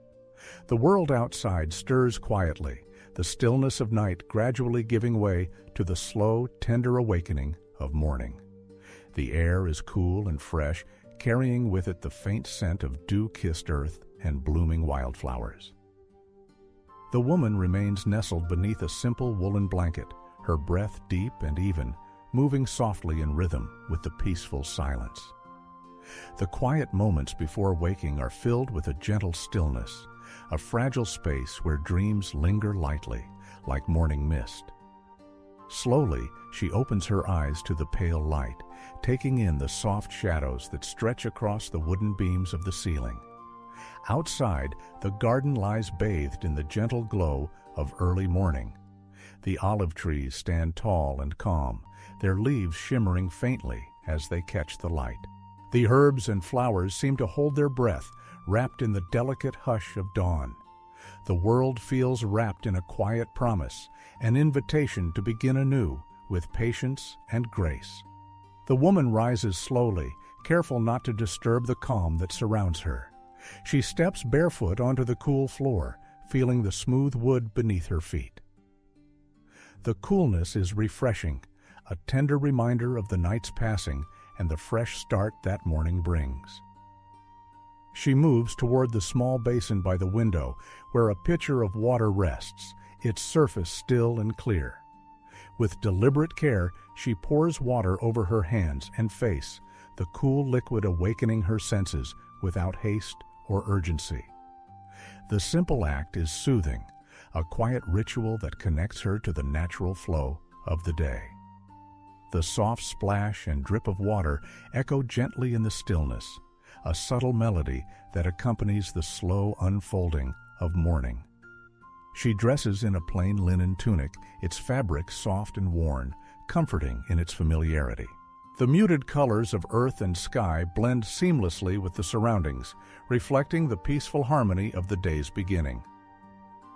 [SPEAKER 1] The world outside stirs quietly, the stillness of night gradually giving way to the slow, tender awakening of morning. The air is cool and fresh, carrying with it the faint scent of dew-kissed earth and blooming wildflowers. The woman remains nestled beneath a simple woolen blanket, her breath deep and even, moving softly in rhythm with the peaceful silence. The quiet moments before waking are filled with a gentle stillness, a fragile space where dreams linger lightly, like morning mist. Slowly, she opens her eyes to the pale light, taking in the soft shadows that stretch across the wooden beams of the ceiling. Outside, the garden lies bathed in the gentle glow of early morning. The olive trees stand tall and calm, their leaves shimmering faintly as they catch the light. The herbs and flowers seem to hold their breath, wrapped in the delicate hush of dawn. The world feels wrapped in a quiet promise, an invitation to begin anew with patience and grace. The woman rises slowly, careful not to disturb the calm that surrounds her. She steps barefoot onto the cool floor, feeling the smooth wood beneath her feet. The coolness is refreshing, a tender reminder of the night's passing and the fresh start that morning brings. She moves toward the small basin by the window where a pitcher of water rests, its surface still and clear. With deliberate care, she pours water over her hands and face, the cool liquid awakening her senses without haste or urgency. The simple act is soothing, a quiet ritual that connects her to the natural flow of the day. The soft splash and drip of water echo gently in the stillness, a subtle melody that accompanies the slow unfolding of morning. She dresses in a plain linen tunic, its fabric soft and worn, comforting in its familiarity. The muted colors of earth and sky blend seamlessly with the surroundings, reflecting the peaceful harmony of the day's beginning.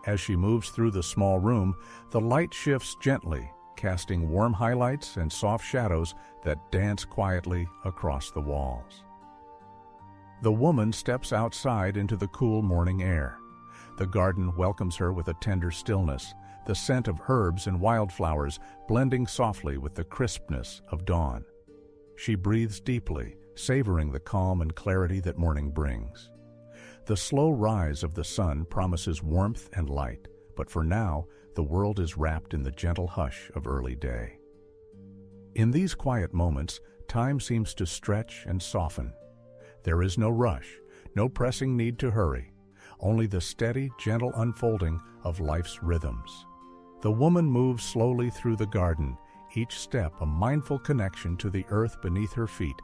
[SPEAKER 1] As she moves through the small room, the light shifts gently, casting warm highlights and soft shadows that dance quietly across the walls. The woman steps outside into the cool morning air. The garden welcomes her with a tender stillness, the scent of herbs and wildflowers blending softly with the crispness of dawn. She breathes deeply, savoring the calm and clarity that morning brings. The slow rise of the sun promises warmth and light, but for now, the world is wrapped in the gentle hush of early day. In these quiet moments, time seems to stretch and soften. There is no rush, no pressing need to hurry, only the steady, gentle unfolding of life's rhythms. The woman moves slowly through the garden, each step a mindful connection to the earth beneath her feet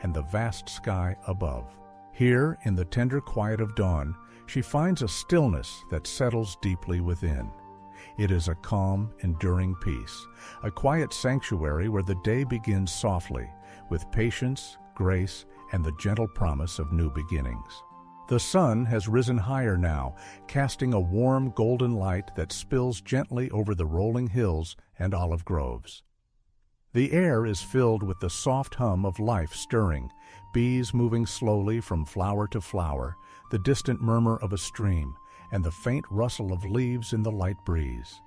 [SPEAKER 1] and the vast sky above. Here, in the tender quiet of dawn, she finds a stillness that settles deeply within. It is a calm, enduring peace, a quiet sanctuary where the day begins softly, with patience, grace, and the gentle promise of new beginnings. The sun has risen higher now, casting a warm golden light that spills gently over the rolling hills and olive groves. The air is filled with the soft hum of life stirring, bees moving slowly from flower to flower, the distant murmur of a stream, and the faint rustle of leaves in the light breeze.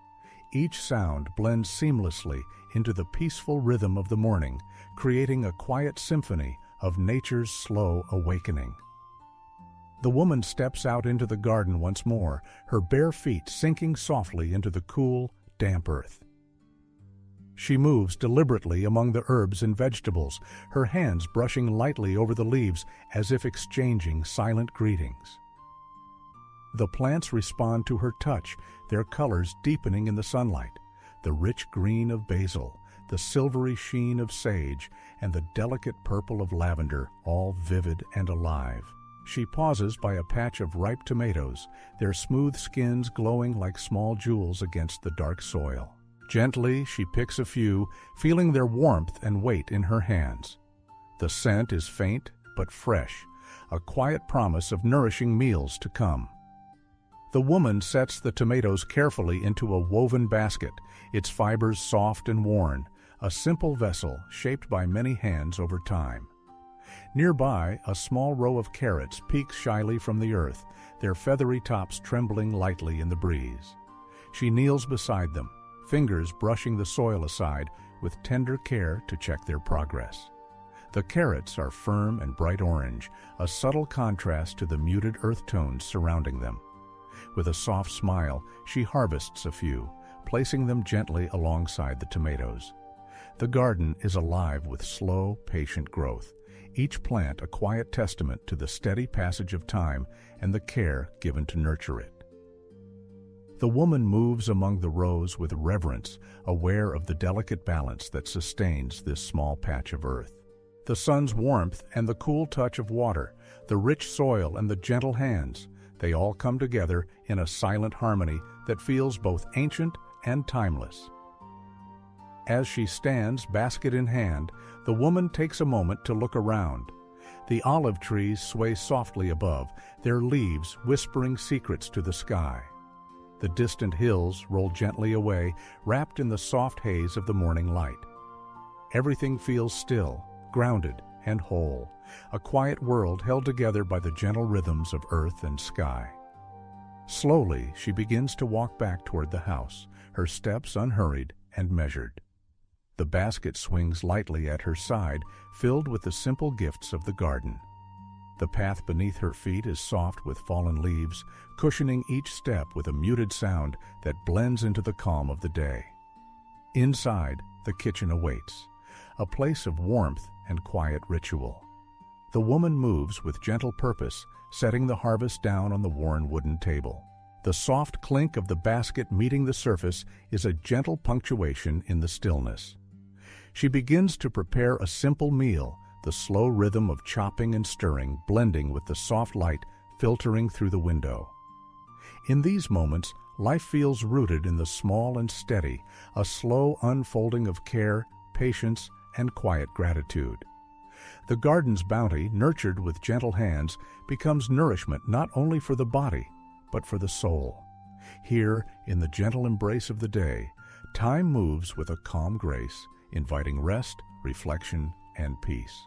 [SPEAKER 1] Each sound blends seamlessly into the peaceful rhythm of the morning, creating a quiet symphony of nature's slow awakening. The woman steps out into the garden once more, her bare feet sinking softly into the cool, damp earth. She moves deliberately among the herbs and vegetables, her hands brushing lightly over the leaves as if exchanging silent greetings. The plants respond to her touch, their colors deepening in the sunlight, the rich green of basil, the silvery sheen of sage, and the delicate purple of lavender, all vivid and alive. She pauses by a patch of ripe tomatoes, their smooth skins glowing like small jewels against the dark soil. Gently, she picks a few, feeling their warmth and weight in her hands. The scent is faint but fresh, a quiet promise of nourishing meals to come. The woman sets the tomatoes carefully into a woven basket, its fibers soft and worn, a simple vessel shaped by many hands over time. Nearby, a small row of carrots peeks shyly from the earth, their feathery tops trembling lightly in the breeze. She kneels beside them, fingers brushing the soil aside with tender care to check their progress. The carrots are firm and bright orange, a subtle contrast to the muted earth tones surrounding them. With a soft smile, she harvests a few, placing them gently alongside the tomatoes. The garden is alive with slow, patient growth, each plant a quiet testament to the steady passage of time and the care given to nurture it. The woman moves among the rows with reverence, aware of the delicate balance that sustains this small patch of earth. The sun's warmth and the cool touch of water, the rich soil and the gentle hands, they all come together in a silent harmony that feels both ancient and timeless. As she stands, basket in hand, the woman takes a moment to look around. The olive trees sway softly above, their leaves whispering secrets to the sky. The distant hills roll gently away, wrapped in the soft haze of the morning light. Everything feels still, grounded, and whole, a quiet world held together by the gentle rhythms of earth and sky. Slowly, she begins to walk back toward the house, her steps unhurried and measured. The basket swings lightly at her side, filled with the simple gifts of the garden. The path beneath her feet is soft with fallen leaves, cushioning each step with a muted sound that blends into the calm of the day. Inside, the kitchen awaits, a place of warmth and quiet ritual. The woman moves with gentle purpose, setting the harvest down on the worn wooden table. The soft clink of the basket meeting the surface is a gentle punctuation in the stillness. She begins to prepare a simple meal, the slow rhythm of chopping and stirring blending with the soft light filtering through the window. In these moments, life feels rooted in the small and steady, a slow unfolding of care, patience, and quiet gratitude. The garden's bounty, nurtured with gentle hands, becomes nourishment not only for the body, but for the soul. Here, in the gentle embrace of the day, time moves with a calm grace, inviting rest, reflection, and peace.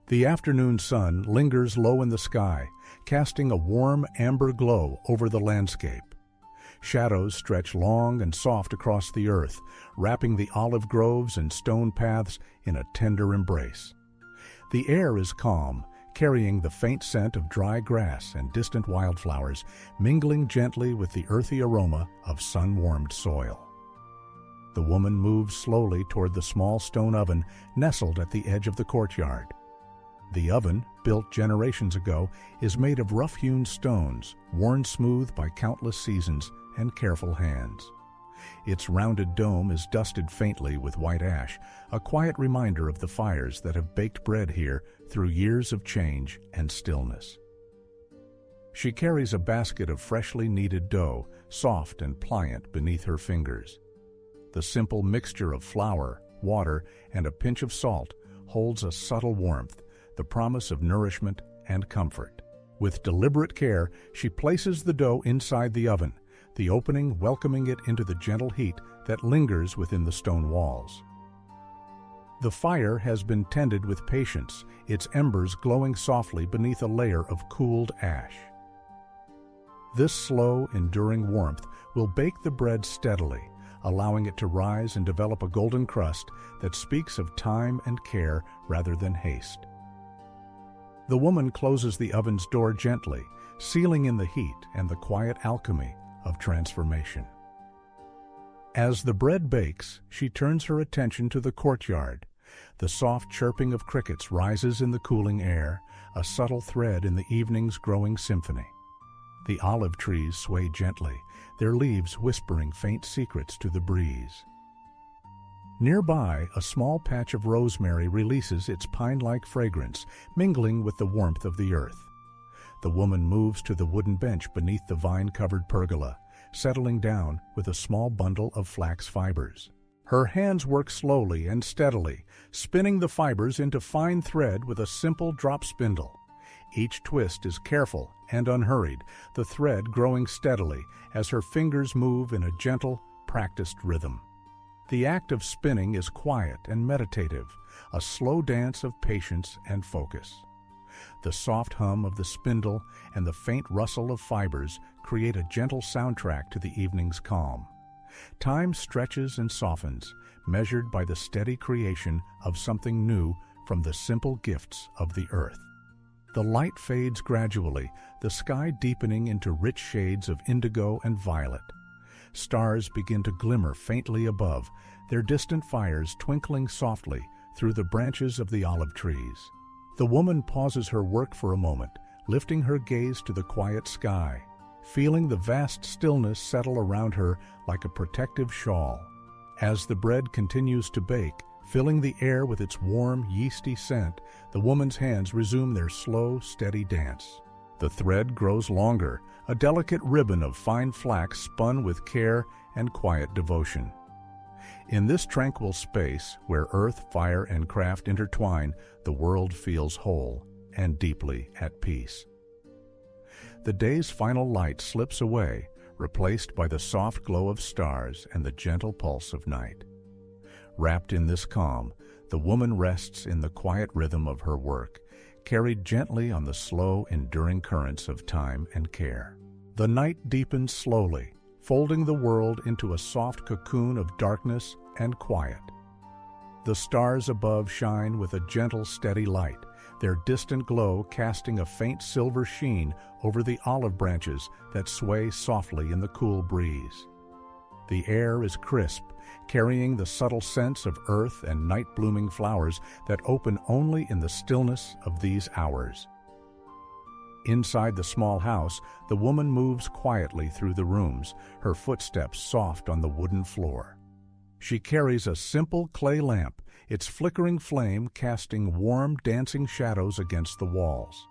[SPEAKER 1] The afternoon sun lingers low in the sky, casting a warm amber glow over the landscape. Shadows stretch long and soft across the earth, wrapping the olive groves and stone paths in a tender embrace. The air is calm, carrying the faint scent of dry grass and distant wildflowers, mingling gently with the earthy aroma of sun-warmed soil. The woman moves slowly toward the small stone oven nestled at the edge of the courtyard. The oven, built generations ago, is made of rough-hewn stones, worn smooth by countless seasons and careful hands. Its rounded dome is dusted faintly with white ash, a quiet reminder of the fires that have baked bread here through years of change and stillness. She carries a basket of freshly kneaded dough, soft and pliant beneath her fingers. The simple mixture of flour, water, and a pinch of salt holds a subtle warmth, the promise of nourishment and comfort. With deliberate care, she places the dough inside the oven, the opening welcoming it into the gentle heat that lingers within the stone walls. The fire has been tended with patience, its embers glowing softly beneath a layer of cooled ash. This slow, enduring warmth will bake the bread steadily, allowing it to rise and develop a golden crust that speaks of time and care rather than haste. The woman closes the oven's door gently, sealing in the heat and the quiet alchemy of transformation. As the bread bakes, she turns her attention to the courtyard. The soft chirping of crickets rises in the cooling air, a subtle thread in the evening's growing symphony. The olive trees sway gently, their leaves whispering faint secrets to the breeze. Nearby, a small patch of rosemary releases its pine-like fragrance, mingling with the warmth of the earth. The woman moves to the wooden bench beneath the vine-covered pergola, settling down with a small bundle of flax fibers. Her hands work slowly and steadily, spinning the fibers into fine thread with a simple drop spindle. Each twist is careful and unhurried, the thread growing steadily as her fingers move in a gentle, practiced rhythm. The act of spinning is quiet and meditative, a slow dance of patience and focus. The soft hum of the spindle and the faint rustle of fibers create a gentle soundtrack to the evening's calm. Time stretches and softens, measured by the steady creation of something new from the simple gifts of the earth. The light fades gradually, the sky deepening into rich shades of indigo and violet. Stars begin to glimmer faintly above, their distant fires twinkling softly through the branches of the olive trees. The woman pauses her work for a moment, lifting her gaze to the quiet sky, feeling the vast stillness settle around her like a protective shawl. As the bread continues to bake, filling the air with its warm, yeasty scent, the woman's hands resume their slow, steady dance. The thread grows longer, a delicate ribbon of fine flax spun with care and quiet devotion. In this tranquil space, where earth, fire, and craft intertwine, the world feels whole and deeply at peace. The day's final light slips away, replaced by the soft glow of stars and the gentle pulse of night. Wrapped in this calm, the woman rests in the quiet rhythm of her work, carried gently on the slow, enduring currents of time and care. The night deepens slowly, folding the world into a soft cocoon of darkness and quiet. The stars above shine with a gentle, steady light, their distant glow casting a faint silver sheen over the olive branches that sway softly in the cool breeze. The air is crisp, carrying the subtle scents of earth and night-blooming flowers that open only in the stillness of these hours. Inside the small house, the woman moves quietly through the rooms, her footsteps soft on the wooden floor. She carries a simple clay lamp, its flickering flame casting warm, dancing shadows against the walls.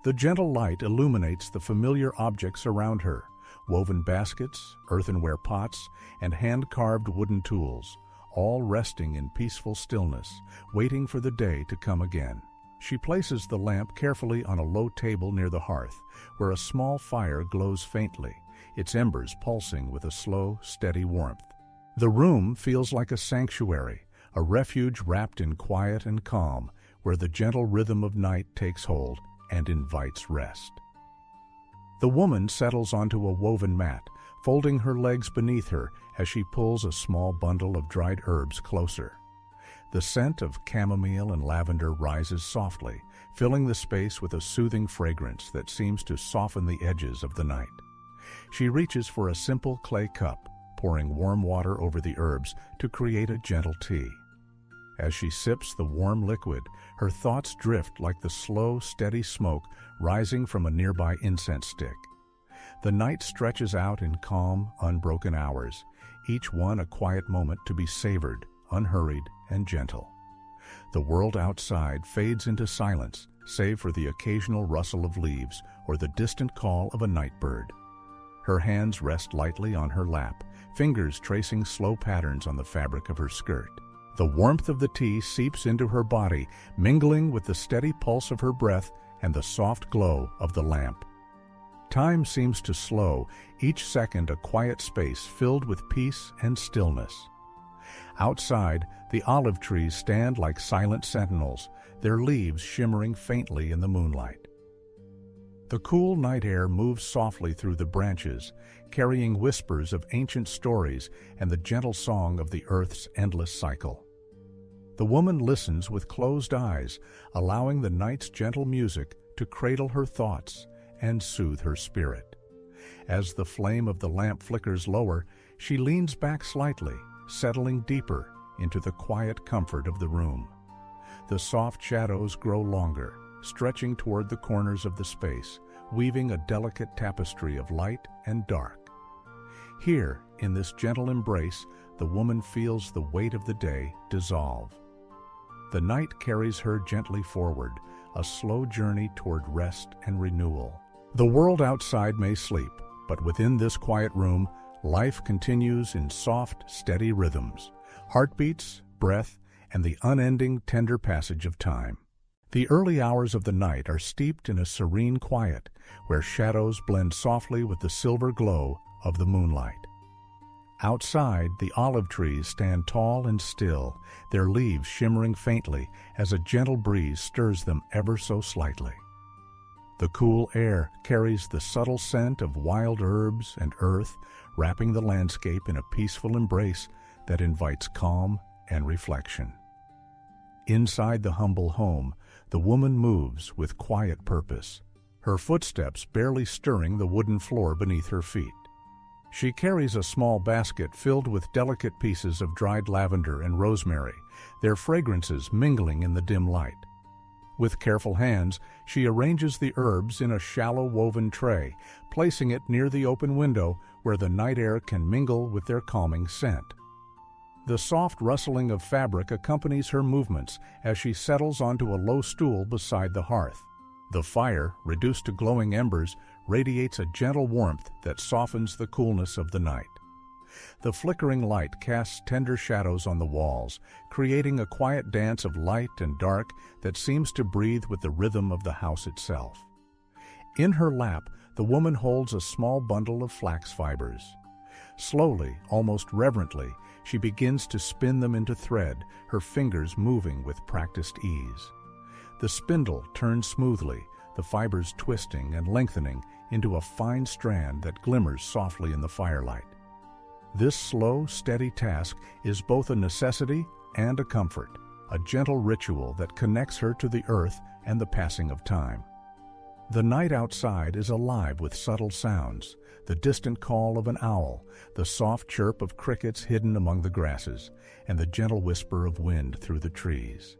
[SPEAKER 1] The gentle light illuminates the familiar objects around her: woven baskets, earthenware pots, and hand-carved wooden tools, all resting in peaceful stillness, waiting for the day to come again. She places the lamp carefully on a low table near the hearth, where a small fire glows faintly, its embers pulsing with a slow, steady warmth. The room feels like a sanctuary, a refuge wrapped in quiet and calm, where the gentle rhythm of night takes hold and invites rest. The woman settles onto a woven mat, folding her legs beneath her as she pulls a small bundle of dried herbs closer. The scent of chamomile and lavender rises softly, filling the space with a soothing fragrance that seems to soften the edges of the night. She reaches for a simple clay cup, pouring warm water over the herbs to create a gentle tea. As she sips the warm liquid, her thoughts drift like the slow, steady smoke rising from a nearby incense stick. The night stretches out in calm, unbroken hours, each one a quiet moment to be savored, unhurried, and gentle. The world outside fades into silence, save for the occasional rustle of leaves or the distant call of a night bird. Her hands rest lightly on her lap, fingers tracing slow patterns on the fabric of her skirt. The warmth of the tea seeps into her body, mingling with the steady pulse of her breath and the soft glow of the lamp. Time seems to slow, each second a quiet space filled with peace and stillness. Outside, the olive trees stand like silent sentinels, their leaves shimmering faintly in the moonlight. The cool night air moves softly through the branches, carrying whispers of ancient stories and the gentle song of the earth's endless cycle. The woman listens with closed eyes, allowing the night's gentle music to cradle her thoughts and soothe her spirit. As the flame of the lamp flickers lower, she leans back slightly, settling deeper into the quiet comfort of the room. The soft shadows grow longer, stretching toward the corners of the space, weaving a delicate tapestry of light and dark. Here, in this gentle embrace, the woman feels the weight of the day dissolve. The night carries her gently forward, a slow journey toward rest and renewal. The world outside may sleep, but within this quiet room, life continues in soft, steady rhythms, heartbeats, breath, and the unending, tender passage of time. The early hours of the night are steeped in a serene quiet, where shadows blend softly with the silver glow of the moonlight. Outside, the olive trees stand tall and still, their leaves shimmering faintly as a gentle breeze stirs them ever so slightly. The cool air carries the subtle scent of wild herbs and earth, wrapping the landscape in a peaceful embrace that invites calm and reflection. Inside the humble home, the woman moves with quiet purpose, her footsteps barely stirring the wooden floor beneath her feet. She carries a small basket filled with delicate pieces of dried lavender and rosemary, their fragrances mingling in the dim light. With careful hands, she arranges the herbs in a shallow woven tray, placing it near the open window where the night air can mingle with their calming scent. The soft rustling of fabric accompanies her movements as she settles onto a low stool beside the hearth. The fire, reduced to glowing embers, radiates a gentle warmth that softens the coolness of the night. The flickering light casts tender shadows on the walls, creating a quiet dance of light and dark that seems to breathe with the rhythm of the house itself. In her lap, the woman holds a small bundle of flax fibers. Slowly, almost reverently, she begins to spin them into thread, her fingers moving with practiced ease. The spindle turns smoothly, the fibers twisting and lengthening into a fine strand that glimmers softly in the firelight. This slow, steady task is both a necessity and a comfort, a gentle ritual that connects her to the earth and the passing of time. The night outside is alive with subtle sounds, the distant call of an owl, the soft chirp of crickets hidden among the grasses, and the gentle whisper of wind through the trees.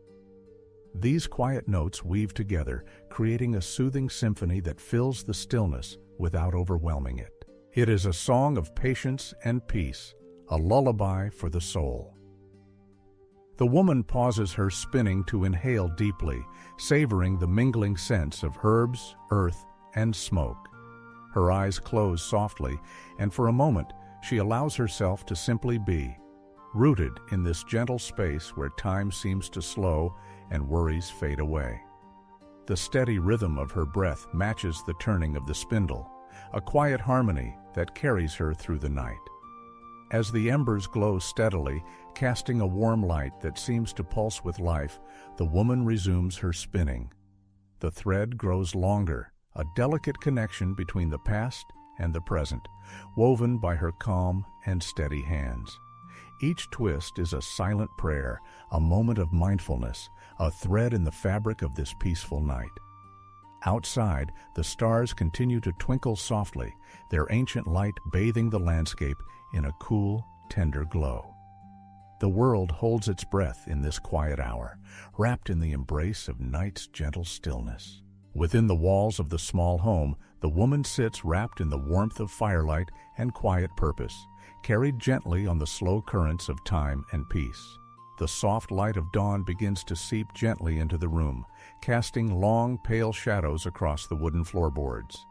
[SPEAKER 1] These quiet notes weave together, creating a soothing symphony that fills the stillness without overwhelming it. It is a song of patience and peace, a lullaby for the soul. The woman pauses her spinning to inhale deeply, savoring the mingling scents of herbs, earth, and smoke. Her eyes close softly, and for a moment she allows herself to simply be, rooted in this gentle space where time seems to slow and worries fade away. The steady rhythm of her breath matches the turning of the spindle, a quiet harmony that carries her through the night. As the embers glow steadily, casting a warm light that seems to pulse with life, the woman resumes her spinning. The thread grows longer, a delicate connection between the past and the present, woven by her calm and steady hands. Each twist is a silent prayer, a moment of mindfulness, a thread in the fabric of this peaceful night. Outside, the stars continue to twinkle softly, their ancient light bathing the landscape in a cool, tender glow. The world holds its breath in this quiet hour, wrapped in the embrace of night's gentle stillness. Within the walls of the small home, the woman sits wrapped in the warmth of firelight and quiet purpose, carried gently on the slow currents of time and peace. The soft light of dawn begins to seep gently into the room, casting long, pale shadows across the wooden floorboards.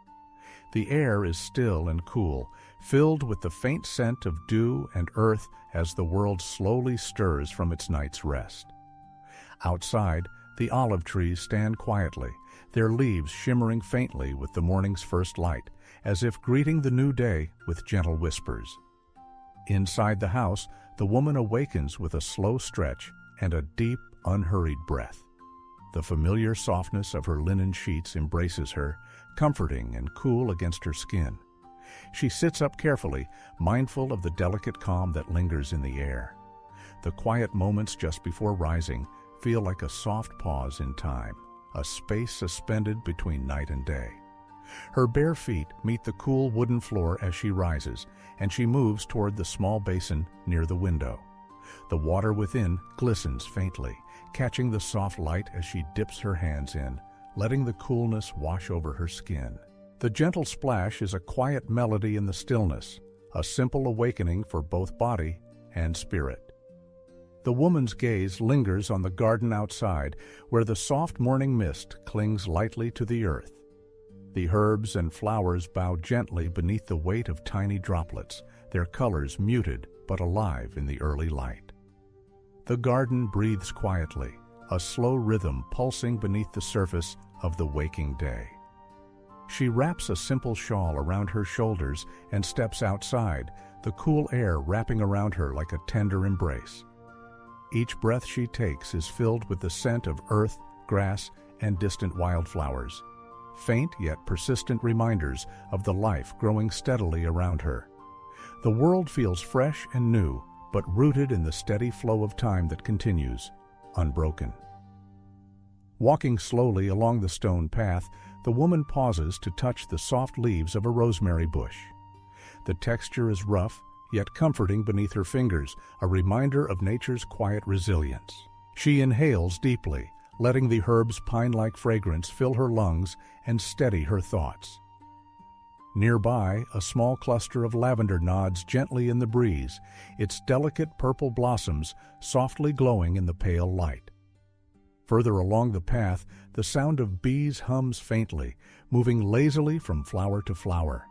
[SPEAKER 1] The air is still and cool, filled with the faint scent of dew and earth as the world slowly stirs from its night's rest. Outside, the olive trees stand quietly, their leaves shimmering faintly with the morning's first light, as if greeting the new day with gentle whispers. Inside the house, the woman awakens with a slow stretch and a deep, unhurried breath. The familiar softness of her linen sheets embraces her, comforting and cool against her skin. She sits up carefully, mindful of the delicate calm that lingers in the air. The quiet moments just before rising feel like a soft pause in time, a space suspended between night and day. Her bare feet meet the cool wooden floor as she rises, and she moves toward the small basin near the window. The water within glistens faintly, catching the soft light as she dips her hands in, letting the coolness wash over her skin. The gentle splash is a quiet melody in the stillness, a simple awakening for both body and spirit. The woman's gaze lingers on the garden outside, where the soft morning mist clings lightly to the earth. The herbs and flowers bow gently beneath the weight of tiny droplets, their colors muted but alive in the early light. The garden breathes quietly, a slow rhythm pulsing beneath the surface of the waking day. She wraps a simple shawl around her shoulders and steps outside, the cool air wrapping around her like a tender embrace. Each breath she takes is filled with the scent of earth, grass, and distant wildflowers, faint yet persistent reminders of the life growing steadily around her. The world feels fresh and new, but rooted in the steady flow of time that continues, unbroken. Walking slowly along the stone path, the woman pauses to touch the soft leaves of a rosemary bush. The texture is rough, yet comforting beneath her fingers, a reminder of nature's quiet resilience. She inhales deeply, letting the herb's pine-like fragrance fill her lungs and steady her thoughts. Nearby, a small cluster of lavender nods gently in the breeze, its delicate purple blossoms softly glowing in the pale light. Further along the path, the sound of bees hums faintly, moving lazily from flower to flower.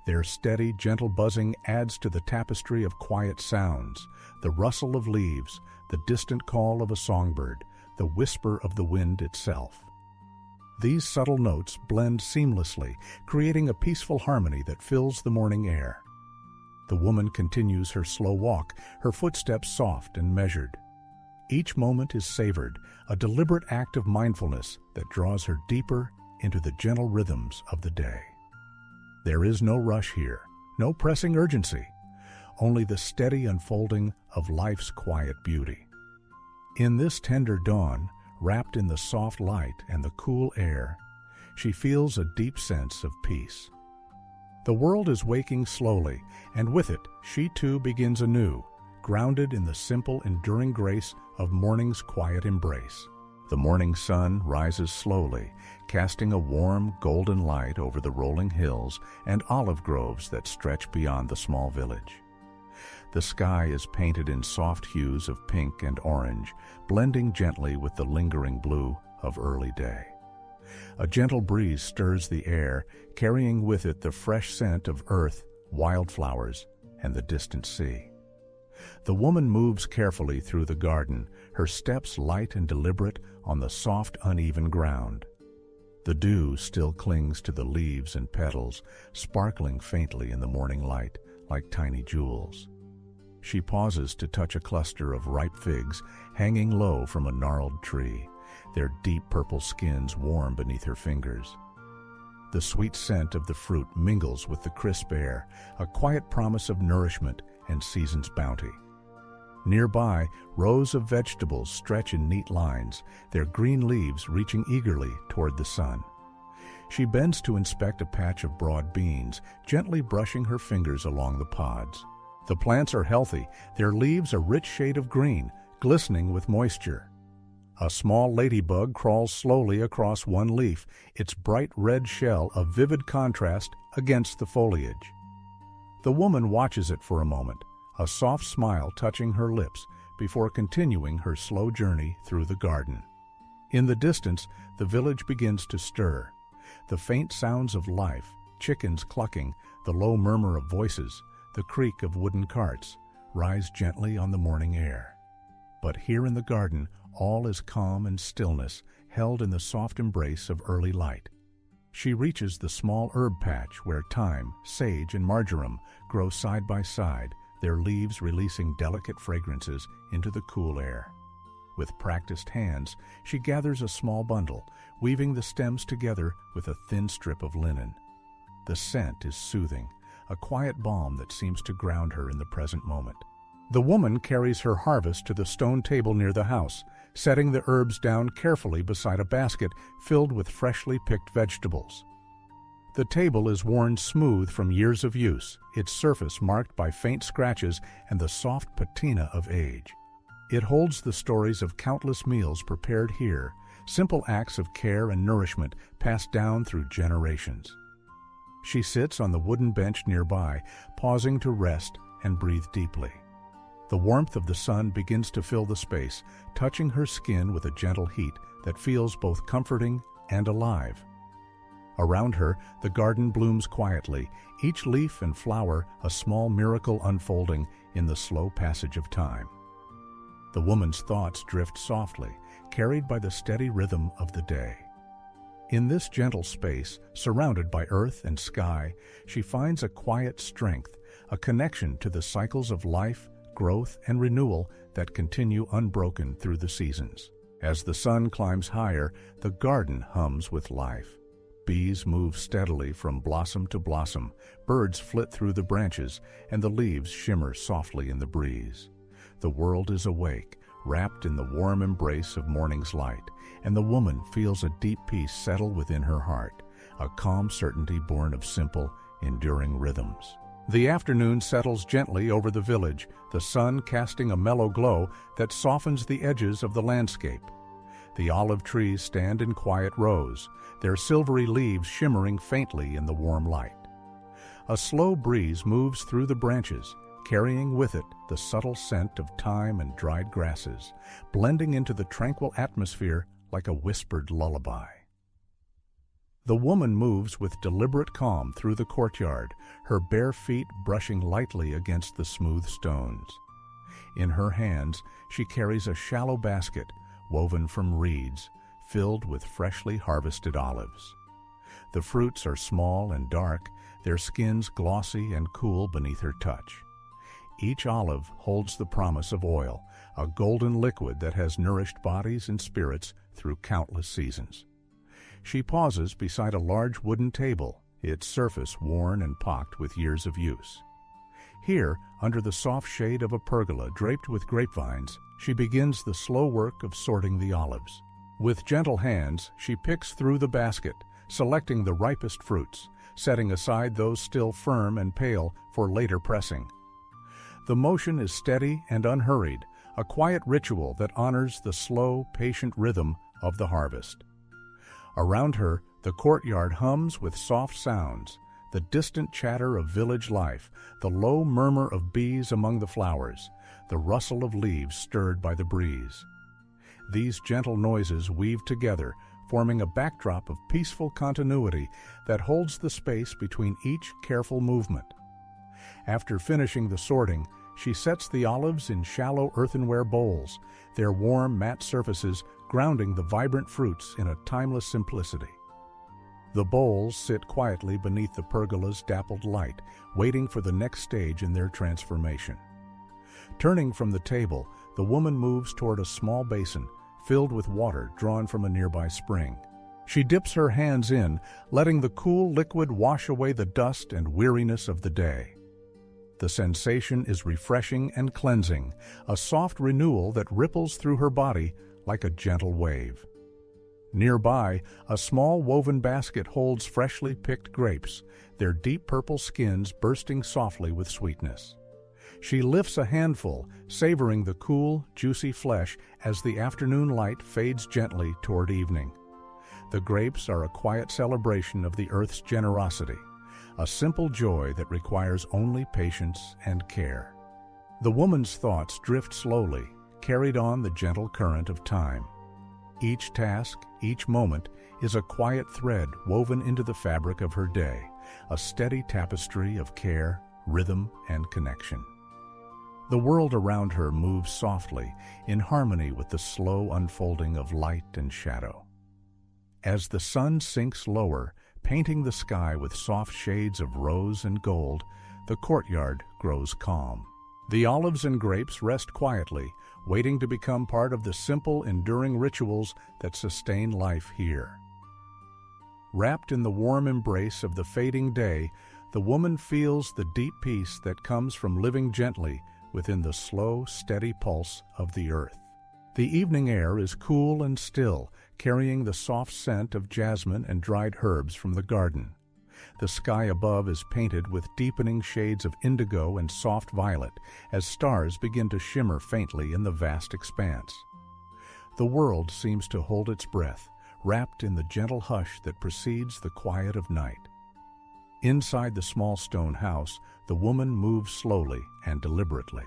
[SPEAKER 1] Their steady, gentle buzzing adds to the tapestry of quiet sounds, the rustle of leaves, the distant call of a songbird, the whisper of the wind itself. These subtle notes blend seamlessly, creating a peaceful harmony that fills the morning air. The woman continues her slow walk, her footsteps soft and measured. Each moment is savored, a deliberate act of mindfulness that draws her deeper into the gentle rhythms of the day. There is no rush here, no pressing urgency, only the steady unfolding of life's quiet beauty. In this tender dawn, wrapped in the soft light and the cool air, she feels a deep sense of peace. The world is waking slowly, and with it, she too begins anew, grounded in the simple, enduring grace of morning's quiet embrace. The morning sun rises slowly, casting a warm, golden light over the rolling hills and olive groves that stretch beyond the small village. The sky is painted in soft hues of pink and orange, blending gently with the lingering blue of early day. A gentle breeze stirs the air, carrying with it the fresh scent of earth, wildflowers, and the distant sea. The woman moves carefully through the garden, her steps light and deliberate on the soft, uneven ground. The dew still clings to the leaves and petals, sparkling faintly in the morning light like tiny jewels. She pauses to touch a cluster of ripe figs hanging low from a gnarled tree, their deep purple skins warm beneath her fingers. The sweet scent of the fruit mingles with the crisp air, a quiet promise of nourishment and season's bounty. Nearby, rows of vegetables stretch in neat lines, their green leaves reaching eagerly toward the sun. She bends to inspect a patch of broad beans, gently brushing her fingers along the pods. The plants are healthy, their leaves a rich shade of green, glistening with moisture. A small ladybug crawls slowly across one leaf, its bright red shell a vivid contrast against the foliage. The woman watches it for a moment, a soft smile touching her lips before continuing her slow journey through the garden. In the distance, the village begins to stir. The faint sounds of life, chickens clucking, the low murmur of voices, the creak of wooden carts, rise gently on the morning air. But here in the garden, all is calm and stillness, held in the soft embrace of early light. She reaches the small herb patch where thyme, sage, and marjoram grow side by side, their leaves releasing delicate fragrances into the cool air. With practiced hands, she gathers a small bundle, weaving the stems together with a thin strip of linen. The scent is soothing, a quiet balm that seems to ground her in the present moment. The woman carries her harvest to the stone table near the house, setting the herbs down carefully beside a basket filled with freshly picked vegetables. The table is worn smooth from years of use, its surface marked by faint scratches and the soft patina of age. It holds the stories of countless meals prepared here, simple acts of care and nourishment passed down through generations. She sits on the wooden bench nearby, pausing to rest and breathe deeply. The warmth of the sun begins to fill the space, touching her skin with a gentle heat that feels both comforting and alive. Around her, the garden blooms quietly, each leaf and flower a small miracle unfolding in the slow passage of time. The woman's thoughts drift softly, carried by the steady rhythm of the day. In this gentle space, surrounded by earth and sky, she finds a quiet strength, a connection to the cycles of life, growth, and renewal that continue unbroken through the seasons. As the sun climbs higher, the garden hums with life. Bees move steadily from blossom to blossom, birds flit through the branches, and the leaves shimmer softly in the breeze. The world is awake, wrapped in the warm embrace of morning's light, and the woman feels a deep peace settle within her heart, a calm certainty born of simple, enduring rhythms. The afternoon settles gently over the village, the sun casting a mellow glow that softens the edges of the landscape. The olive trees stand in quiet rows, their silvery leaves shimmering faintly in the warm light. A slow breeze moves through the branches, carrying with it the subtle scent of thyme and dried grasses, blending into the tranquil atmosphere like a whispered lullaby. The woman moves with deliberate calm through the courtyard, her bare feet brushing lightly against the smooth stones. In her hands, she carries a shallow basket, woven from reeds, filled with freshly harvested olives. The fruits are small and dark, their skins glossy and cool beneath her touch. Each olive holds the promise of oil, a golden liquid that has nourished bodies and spirits through countless seasons. She pauses beside a large wooden table, its surface worn and pocked with years of use. Here, under the soft shade of a pergola draped with grapevines, she begins the slow work of sorting the olives. With gentle hands, she picks through the basket, selecting the ripest fruits, setting aside those still firm and pale for later pressing. The motion is steady and unhurried, a quiet ritual that honors the slow, patient rhythm of the harvest. Around her, the courtyard hums with soft sounds, the distant chatter of village life, the low murmur of bees among the flowers, the rustle of leaves stirred by the breeze. These gentle noises weave together, forming a backdrop of peaceful continuity that holds the space between each careful movement. After finishing the sorting, she sets the olives in shallow earthenware bowls, their warm, matte surfaces grounding the vibrant fruits in a timeless simplicity. The bowls sit quietly beneath the pergola's dappled light, waiting for the next stage in their transformation. Turning from the table, the woman moves toward a small basin, filled with water drawn from a nearby spring. She dips her hands in, letting the cool liquid wash away the dust and weariness of the day. The sensation is refreshing and cleansing, a soft renewal that ripples through her body like a gentle wave. Nearby, a small woven basket holds freshly picked grapes, their deep purple skins bursting softly with sweetness. She lifts a handful, savoring the cool, juicy flesh as the afternoon light fades gently toward evening. The grapes are a quiet celebration of the earth's generosity, a simple joy that requires only patience and care. The woman's thoughts drift slowly, carried on the gentle current of time. Each task, each moment, is a quiet thread woven into the fabric of her day, a steady tapestry of care, rhythm, and connection. The world around her moves softly, in harmony with the slow unfolding of light and shadow. As the sun sinks lower, painting the sky with soft shades of rose and gold, the courtyard grows calm. The olives and grapes rest quietly, waiting to become part of the simple, enduring rituals that sustain life here. Wrapped in the warm embrace of the fading day, the woman feels the deep peace that comes from living gently within the slow, steady pulse of the earth. The evening air is cool and still, carrying the soft scent of jasmine and dried herbs from the garden. The sky above is painted with deepening shades of indigo and soft violet as stars begin to shimmer faintly in the vast expanse. The world seems to hold its breath, wrapped in the gentle hush that precedes the quiet of night. Inside the small stone house, the woman moves slowly and deliberately.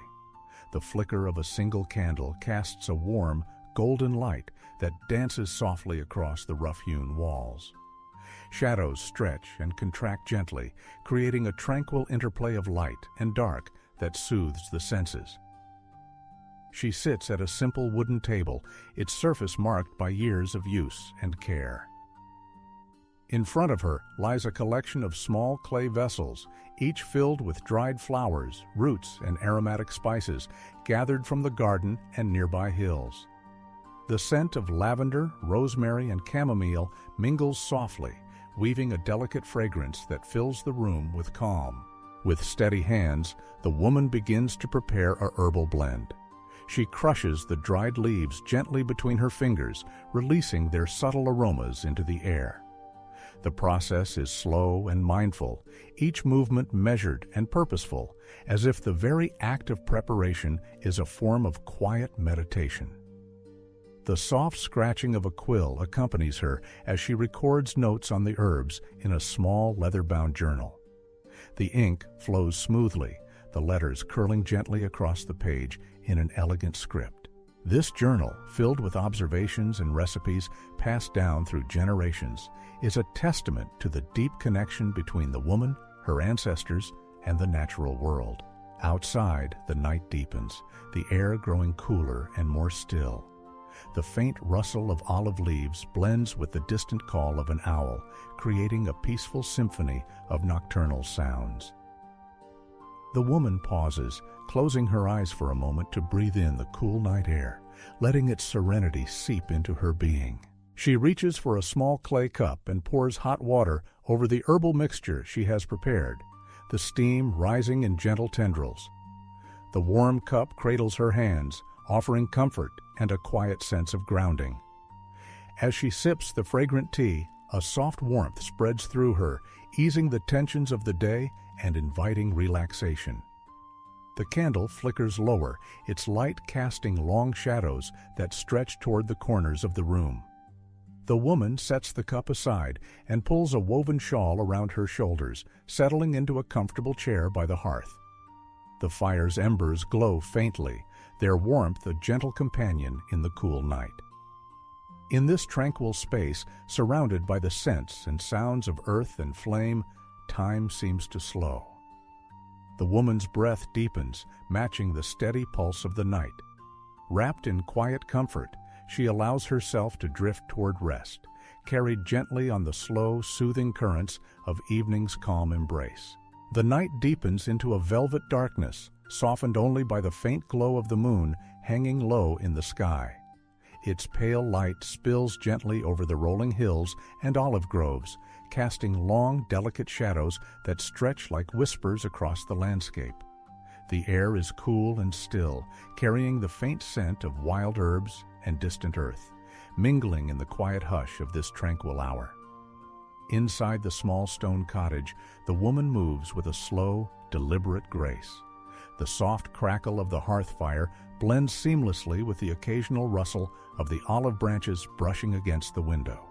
[SPEAKER 1] The flicker of a single candle casts a warm, golden light that dances softly across the rough-hewn walls. Shadows stretch and contract gently, creating a tranquil interplay of light and dark that soothes the senses. She sits at a simple wooden table, its surface marked by years of use and care. In front of her lies a collection of small clay vessels, each filled with dried flowers, roots, and aromatic spices gathered from the garden and nearby hills. The scent of lavender, rosemary, and chamomile mingles softly, weaving a delicate fragrance that fills the room with calm. With steady hands, the woman begins to prepare a herbal blend. She crushes the dried leaves gently between her fingers, releasing their subtle aromas into the air. The process is slow and mindful, each movement measured and purposeful, as if the very act of preparation is a form of quiet meditation. The soft scratching of a quill accompanies her as she records notes on the herbs in a small leather-bound journal. The ink flows smoothly, the letters curling gently across the page in an elegant script. This journal, filled with observations and recipes passed down through generations, is a testament to the deep connection between the woman, her ancestors, and the natural world. Outside, the night deepens, the air growing cooler and more still. The faint rustle of olive leaves blends with the distant call of an owl, creating a peaceful symphony of nocturnal sounds. The woman pauses, closing her eyes for a moment to breathe in the cool night air, letting its serenity seep into her being. She reaches for a small clay cup and pours hot water over the herbal mixture she has prepared. the steam rising in gentle tendrils. The warm cup cradles her hands, offering comfort and a quiet sense of grounding. As she sips the fragrant tea, a soft warmth spreads through her, easing the tensions of the day and inviting relaxation. The candle flickers lower, its light casting long shadows that stretch toward the corners of the room. The woman sets the cup aside and pulls a woven shawl around her shoulders, settling into a comfortable chair by the hearth. The fire's embers glow faintly, their warmth a gentle companion in the cool night. In this tranquil space, surrounded by the scents and sounds of earth and flame, time seems to slow. The woman's breath deepens, matching the steady pulse of the night. Wrapped in quiet comfort, she allows herself to drift toward rest, carried gently on the slow, soothing currents of evening's calm embrace. The night deepens into a velvet darkness, softened only by the faint glow of the moon hanging low in the sky. Its pale light spills gently over the rolling hills and olive groves, casting long, delicate shadows that stretch like whispers across the landscape. The air is cool and still, carrying the faint scent of wild herbs and distant earth, mingling in the quiet hush of this tranquil hour. Inside the small stone cottage, the woman moves with a slow, deliberate grace. The soft crackle of the hearth fire blends seamlessly with the occasional rustle of the olive branches brushing against the window.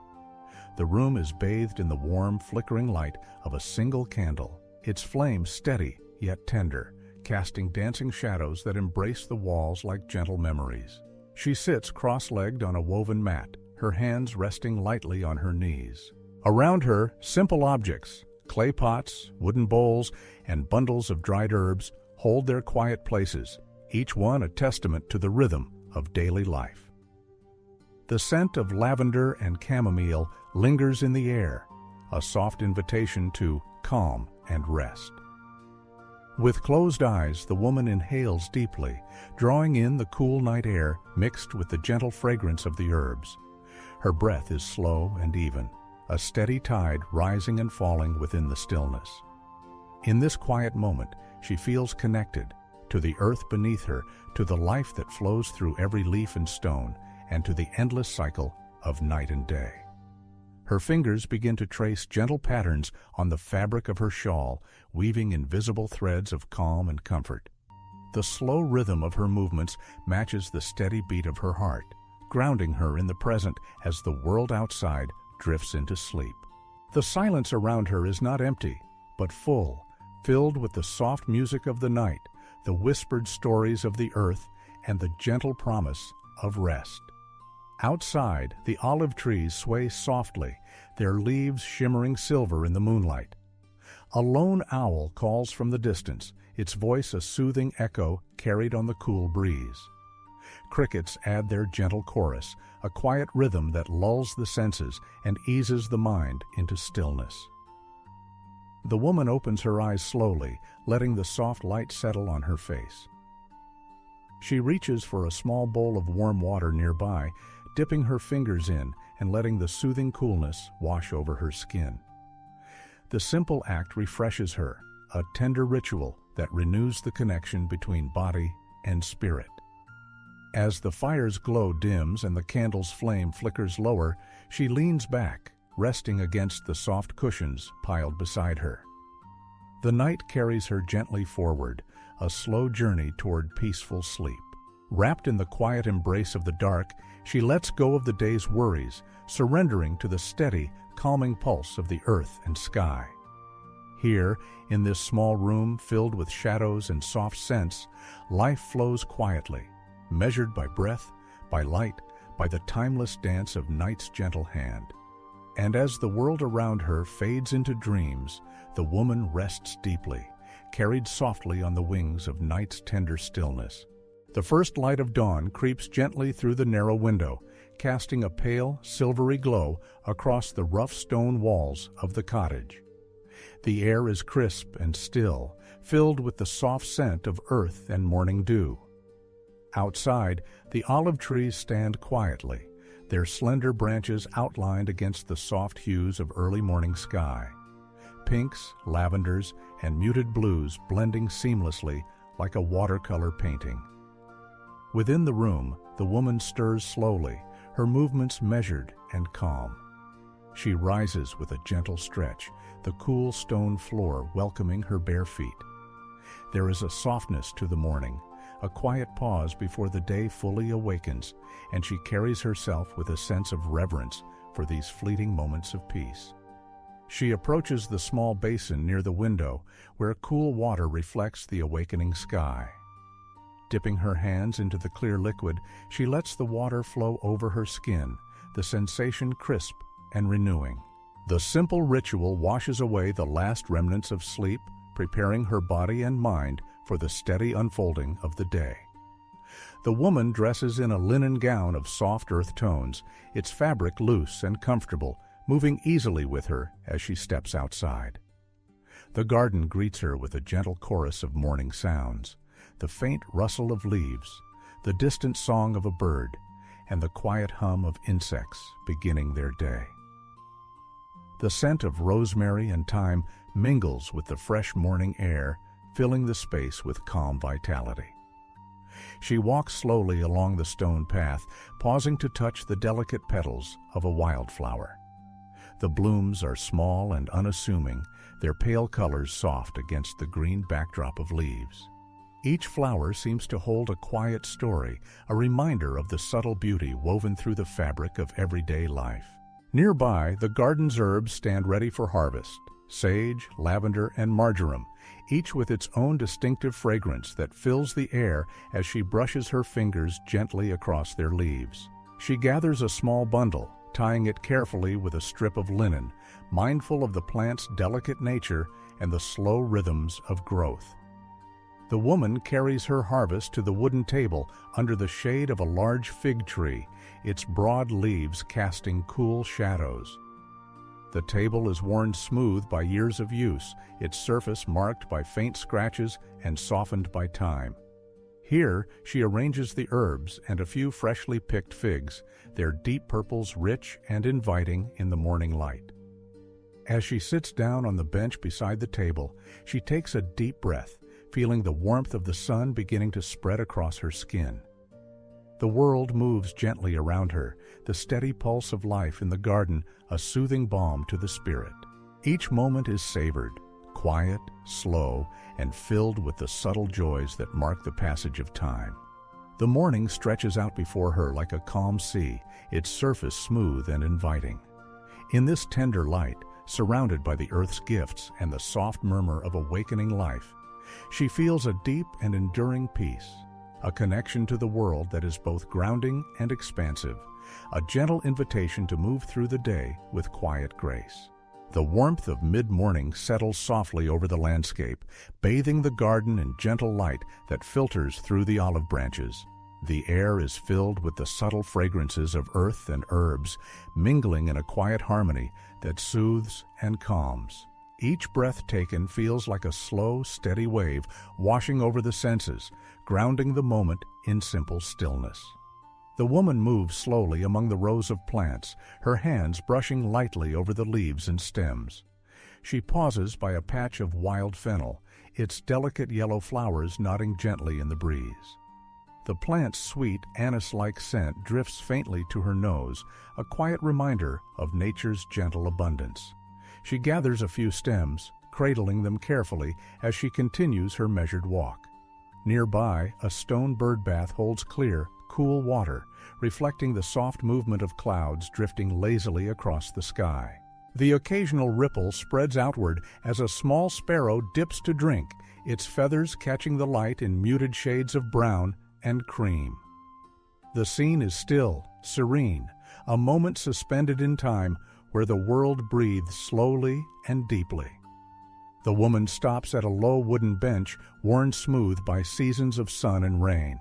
[SPEAKER 1] The room is bathed in the warm, flickering light of a single candle, its flame steady yet tender, casting dancing shadows that embrace the walls like gentle memories. She sits cross-legged on a woven mat, her hands resting lightly on her knees. Around her, simple objects, clay pots, wooden bowls, and bundles of dried herbs hold their quiet places, each one a testament to the rhythm of daily life. The scent of lavender and chamomile lingers in the air, a soft invitation to calm and rest. With closed eyes, the woman inhales deeply, drawing in the cool night air mixed with the gentle fragrance of the herbs. Her breath is slow and even, a steady tide rising and falling within the stillness. In this quiet moment, she feels connected to the earth beneath her, to the life that flows through every leaf and stone, and to the endless cycle of night and day. Her fingers begin to trace gentle patterns on the fabric of her shawl, weaving invisible threads of calm and comfort. The slow rhythm of her movements matches the steady beat of her heart, grounding her in the present as the world outside drifts into sleep. The silence around her is not empty, but full, filled with the soft music of the night, the whispered stories of the earth, and the gentle promise of rest. Outside, the olive trees sway softly, their leaves shimmering silver in the moonlight. A lone owl calls from the distance, its voice a soothing echo carried on the cool breeze. Crickets add their gentle chorus, a quiet rhythm that lulls the senses and eases the mind into stillness. The woman opens her eyes slowly, letting the soft light settle on her face. She reaches for a small bowl of warm water nearby, dipping her fingers in and letting the soothing coolness wash over her skin. The simple act refreshes her, a tender ritual that renews the connection between body and spirit. As the fire's glow dims and the candle's flame flickers lower, she leans back, resting against the soft cushions piled beside her. The night carries her gently forward, a slow journey toward peaceful sleep. Wrapped in the quiet embrace of the dark, she lets go of the day's worries, surrendering to the steady, calming pulse of the earth and sky. Here, in this small room filled with shadows and soft scents, life flows quietly, measured by breath, by light, by the timeless dance of night's gentle hand. And as the world around her fades into dreams, the woman rests deeply, carried softly on the wings of night's tender stillness. The first light of dawn creeps gently through the narrow window, casting a pale, silvery glow across the rough stone walls of the cottage. The air is crisp and still, filled with the soft scent of earth and morning dew. Outside, the olive trees stand quietly, their slender branches outlined against the soft hues of early morning sky. pinks, lavenders, and muted blues blending seamlessly like a watercolor painting. Within the room, the woman stirs slowly, her movements measured and calm. She rises with a gentle stretch, the cool stone floor welcoming her bare feet. There is a softness to the morning, a quiet pause before the day fully awakens, and she carries herself with a sense of reverence for these fleeting moments of peace. She approaches the small basin near the window, where cool water reflects the awakening sky. Dipping her hands into the clear liquid, she lets the water flow over her skin, the sensation crisp and renewing. The simple ritual washes away the last remnants of sleep, preparing her body and mind for the steady unfolding of the day. The woman dresses in a linen gown of soft earth tones, its fabric loose and comfortable, moving easily with her as she steps outside. The garden greets her with a gentle chorus of morning sounds, the faint rustle of leaves, the distant song of a bird, and the quiet hum of insects beginning their day. The scent of rosemary and thyme mingles with the fresh morning air, filling the space with calm vitality. She walks slowly along the stone path, pausing to touch the delicate petals of a wildflower. The blooms are small and unassuming, their pale colors soft against the green backdrop of leaves. Each flower seems to hold a quiet story, a reminder of the subtle beauty woven through the fabric of everyday life. Nearby, the garden's herbs stand ready for harvest: sage, lavender, and marjoram, each with its own distinctive fragrance that fills the air as she brushes her fingers gently across their leaves. She gathers a small bundle, tying it carefully with a strip of linen, mindful of the plant's delicate nature and the slow rhythms of growth. The woman carries her harvest to the wooden table under the shade of a large fig tree, its broad leaves casting cool shadows. The table is worn smooth by years of use, its surface marked by faint scratches and softened by time. Here, she arranges the herbs and a few freshly picked figs, their deep purples rich and inviting in the morning light. As she sits down on the bench beside the table, she takes a deep breath, feeling the warmth of the sun beginning to spread across her skin. The world moves gently around her, the steady pulse of life in the garden a soothing balm to the spirit. Each moment is savored, quiet, slow, and filled with the subtle joys that mark the passage of time. The morning stretches out before her like a calm sea, its surface smooth and inviting. In this tender light, surrounded by the earth's gifts and the soft murmur of awakening life, she feels a deep and enduring peace, a connection to the world that is both grounding and expansive, a gentle invitation to move through the day with quiet grace. The warmth of mid-morning settles softly over the landscape, bathing the garden in gentle light that filters through the olive branches. The air is filled with the subtle fragrances of earth and herbs, mingling in a quiet harmony that soothes and calms. Each breath taken feels like a slow, steady wave washing over the senses, grounding the moment in simple stillness. The woman moves slowly among the rows of plants, her hands brushing lightly over the leaves and stems. She pauses by a patch of wild fennel, its delicate yellow flowers nodding gently in the breeze. The plant's sweet, anise-like scent drifts faintly to her nose, a quiet reminder of nature's gentle abundance. She gathers a few stems, cradling them carefully as she continues her measured walk. Nearby, a stone birdbath holds clear, cool water, reflecting the soft movement of clouds drifting lazily across the sky. The occasional ripple spreads outward as a small sparrow dips to drink, its feathers catching the light in muted shades of brown and cream. The scene is still, serene, a moment suspended in time where the world breathes slowly and deeply. The woman stops at a low wooden bench worn smooth by seasons of sun and rain.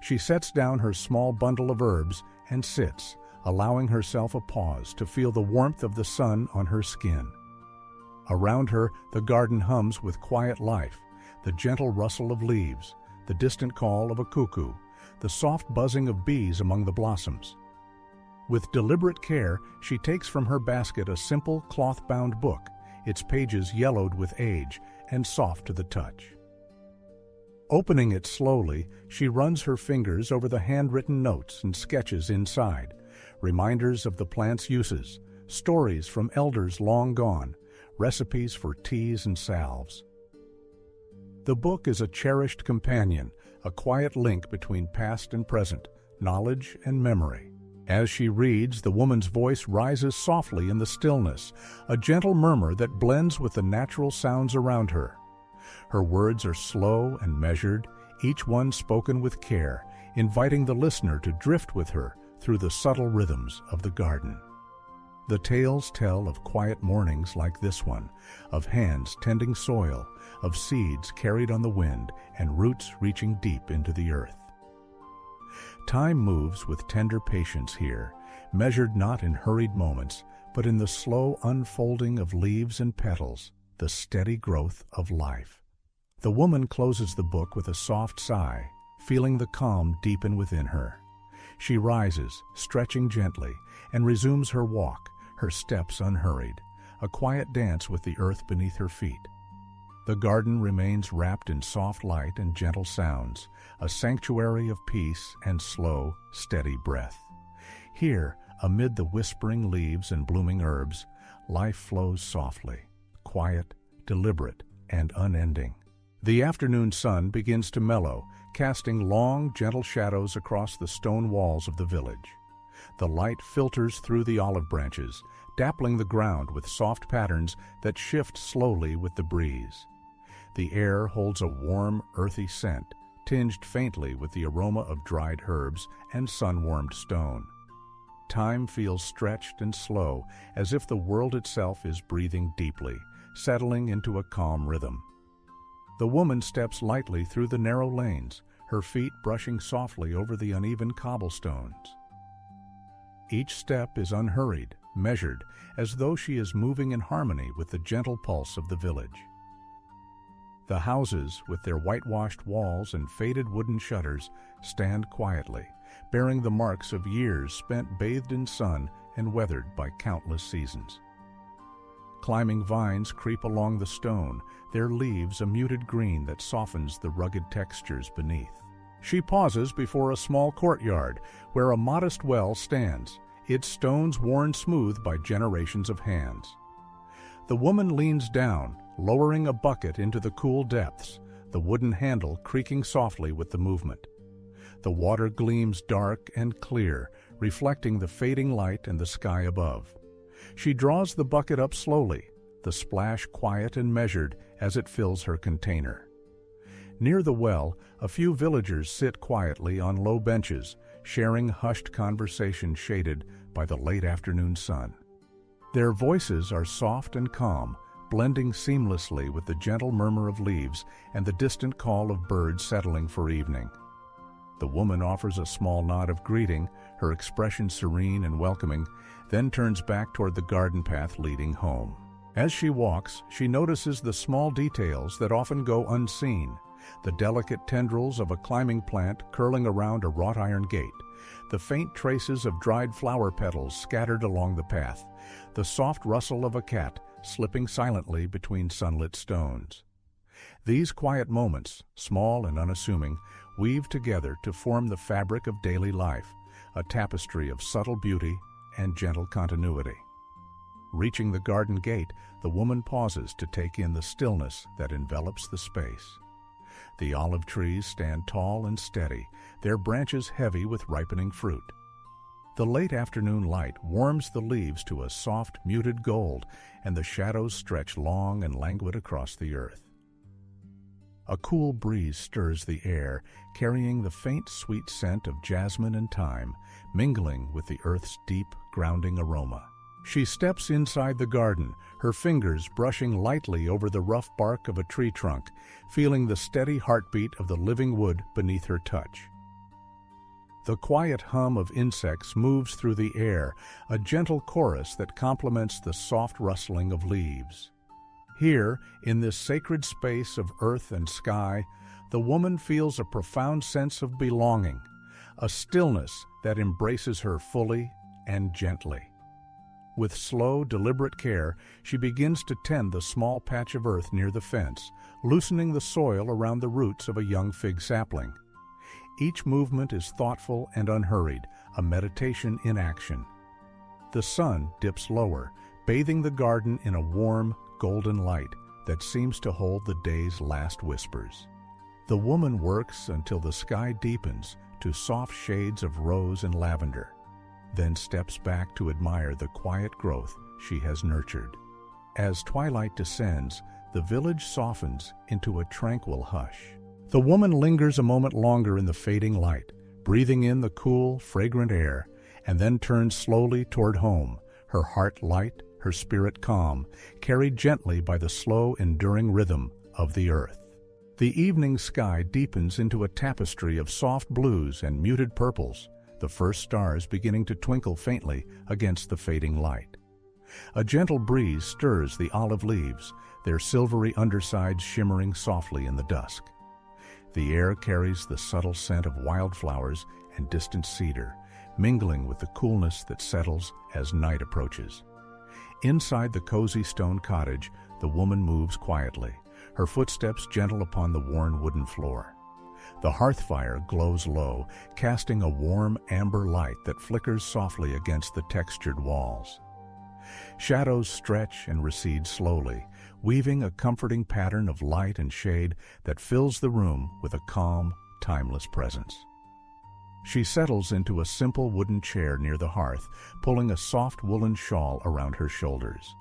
[SPEAKER 1] She sets down her small bundle of herbs and sits, allowing herself a pause to feel the warmth of the sun on her skin. Around her, the garden hums with quiet life, the gentle rustle of leaves, the distant call of a cuckoo, the soft buzzing of bees among the blossoms. With deliberate care, she takes from her basket a simple cloth-bound book, its pages yellowed with age and soft to the touch. Opening it slowly, she runs her fingers over the handwritten notes and sketches inside, reminders of the plant's uses, stories from elders long gone, recipes for teas and salves. The book is a cherished companion, a quiet link between past and present, knowledge and memory. As she reads, the woman's voice rises softly in the stillness, a gentle murmur that blends with the natural sounds around her. Her words are slow and measured, each one spoken with care, inviting the listener to drift with her through the subtle rhythms of the garden. The tales tell of quiet mornings like this one, of hands tending soil, of seeds carried on the wind and roots reaching deep into the earth. Time moves with tender patience here, measured not in hurried moments, but in the slow unfolding of leaves and petals, the steady growth of life. The woman closes the book with a soft sigh, feeling the calm deepen within her. She rises, stretching gently, and resumes her walk, her steps unhurried, a quiet dance with the earth beneath her feet. The garden remains wrapped in soft light and gentle sounds, a sanctuary of peace and slow, steady breath. Here, amid the whispering leaves and blooming herbs, life flows softly, quiet, deliberate, and unending. The afternoon sun begins to mellow, casting long, gentle shadows across the stone walls of the village. The light filters through the olive branches, dappling the ground with soft patterns that shift slowly with the breeze. The air holds a warm, earthy scent, tinged faintly with the aroma of dried herbs and sun-warmed stone. Time feels stretched and slow, as if the world itself is breathing deeply, settling into a calm rhythm. The woman steps lightly through the narrow lanes, her feet brushing softly over the uneven cobblestones. Each step is unhurried, measured, as though she is moving in harmony with the gentle pulse of the village. The houses, with their whitewashed walls and faded wooden shutters, stand quietly, bearing the marks of years spent bathed in sun and weathered by countless seasons. Climbing vines creep along the stone, their leaves a muted green that softens the rugged textures beneath. She pauses before a small courtyard where a modest well stands, its stones worn smooth by generations of hands. The woman leans down, lowering a bucket into the cool depths, the wooden handle creaking softly with the movement. The water gleams dark and clear, reflecting the fading light and the sky above. She draws the bucket up slowly, the splash quiet and measured as it fills her container. Near the well, a few villagers sit quietly on low benches, sharing hushed conversation shaded by the late afternoon sun. Their voices are soft and calm, blending seamlessly with the gentle murmur of leaves and the distant call of birds settling for evening. The woman offers a small nod of greeting, her expression serene and welcoming, then turns back toward the garden path leading home. As she walks, she notices the small details that often go unseen: the delicate tendrils of a climbing plant curling around a wrought iron gate, the faint traces of dried flower petals scattered along the path, the soft rustle of a cat slipping silently between sunlit stones. These quiet moments, small and unassuming, weave together to form the fabric of daily life, a tapestry of subtle beauty and gentle continuity. Reaching the garden gate, the woman pauses to take in the stillness that envelops the space. The olive trees stand tall and steady, their branches heavy with ripening fruit. The late afternoon light warms the leaves to a soft, muted gold, and the shadows stretch long and languid across the earth. A cool breeze stirs the air, carrying the faint, sweet scent of jasmine and thyme, mingling with the earth's deep, grounding aroma. She steps inside the garden, her fingers brushing lightly over the rough bark of a tree trunk, feeling the steady heartbeat of the living wood beneath her touch. The quiet hum of insects moves through the air, a gentle chorus that complements the soft rustling of leaves. Here, in this sacred space of earth and sky, the woman feels a profound sense of belonging, a stillness that embraces her fully and gently. With slow, deliberate care, she begins to tend the small patch of earth near the fence, loosening the soil around the roots of a young fig sapling. Each movement is thoughtful and unhurried, a meditation in action. The sun dips lower, bathing the garden in a warm, golden light that seems to hold the day's last whispers. The woman works until the sky deepens to soft shades of rose and lavender, then steps back to admire the quiet growth she has nurtured. As twilight descends, the village softens into a tranquil hush. The woman lingers a moment longer in the fading light, breathing in the cool, fragrant air, and then turns slowly toward home, her heart light, her spirit calm, carried gently by the slow, enduring rhythm of the earth. The evening sky deepens into a tapestry of soft blues and muted purples, the first stars beginning to twinkle faintly against the fading light. A gentle breeze stirs the olive leaves, their silvery undersides shimmering softly in the dusk. The air carries the subtle scent of wildflowers and distant cedar, mingling with the coolness that settles as night approaches. Inside the cozy stone cottage, the woman moves quietly, her footsteps gentle upon the worn wooden floor. The hearth fire glows low, casting a warm amber light that flickers softly against the textured walls. Shadows stretch and recede slowly, weaving a comforting pattern of light and shade that fills the room with a calm, timeless presence. She settles into a simple wooden chair near the hearth, pulling a soft woolen shawl around her shoulders.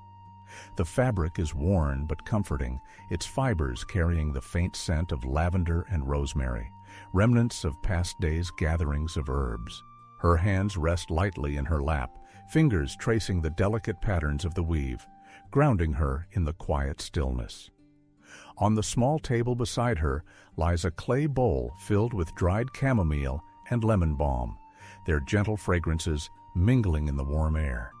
[SPEAKER 1] The fabric is worn but comforting, its fibers carrying the faint scent of lavender and rosemary, remnants of past days' gatherings of herbs. Her hands rest lightly in her lap, fingers tracing the delicate patterns of the weave, grounding her in the quiet stillness. On the small table beside her lies a clay bowl filled with dried chamomile and lemon balm, their gentle fragrances mingling in the warm air.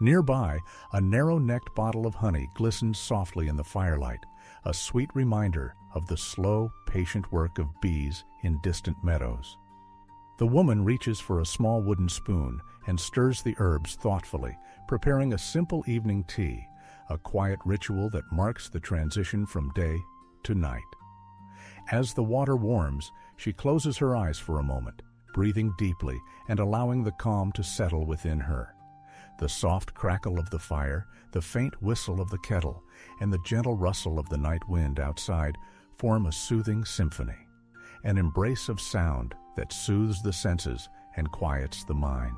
[SPEAKER 1] Nearby, a narrow-necked bottle of honey glistens softly in the firelight, a sweet reminder of the slow, patient work of bees in distant meadows. The woman reaches for a small wooden spoon and stirs the herbs thoughtfully, preparing a simple evening tea, a quiet ritual that marks the transition from day to night. As the water warms, she closes her eyes for a moment, breathing deeply and allowing the calm to settle within her. The soft crackle of the fire, the faint whistle of the kettle, and the gentle rustle of the night wind outside form a soothing symphony, an embrace of sound that soothes the senses and quiets the mind.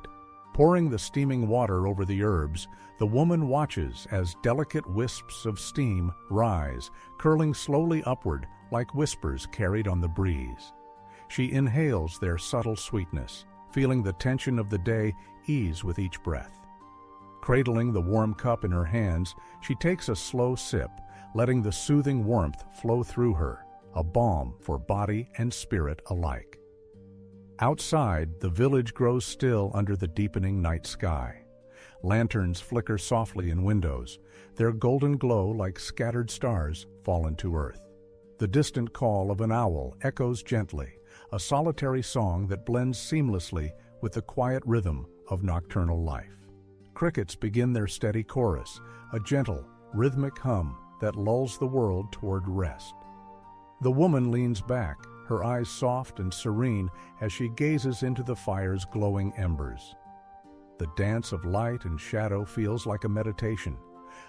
[SPEAKER 1] Pouring the steaming water over the herbs, the woman watches as delicate wisps of steam rise, curling slowly upward like whispers carried on the breeze. She inhales their subtle sweetness, feeling the tension of the day ease with each breath. Cradling the warm cup in her hands, she takes a slow sip, letting the soothing warmth flow through her, a balm for body and spirit alike. Outside, the village grows still under the deepening night sky. Lanterns flicker softly in windows, their golden glow like scattered stars fallen to earth. The distant call of an owl echoes gently, a solitary song that blends seamlessly with the quiet rhythm of nocturnal life. Crickets begin their steady chorus, a gentle, rhythmic hum that lulls the world toward rest. The woman leans back, her eyes soft and serene as she gazes into the fire's glowing embers. The dance of light and shadow feels like a meditation,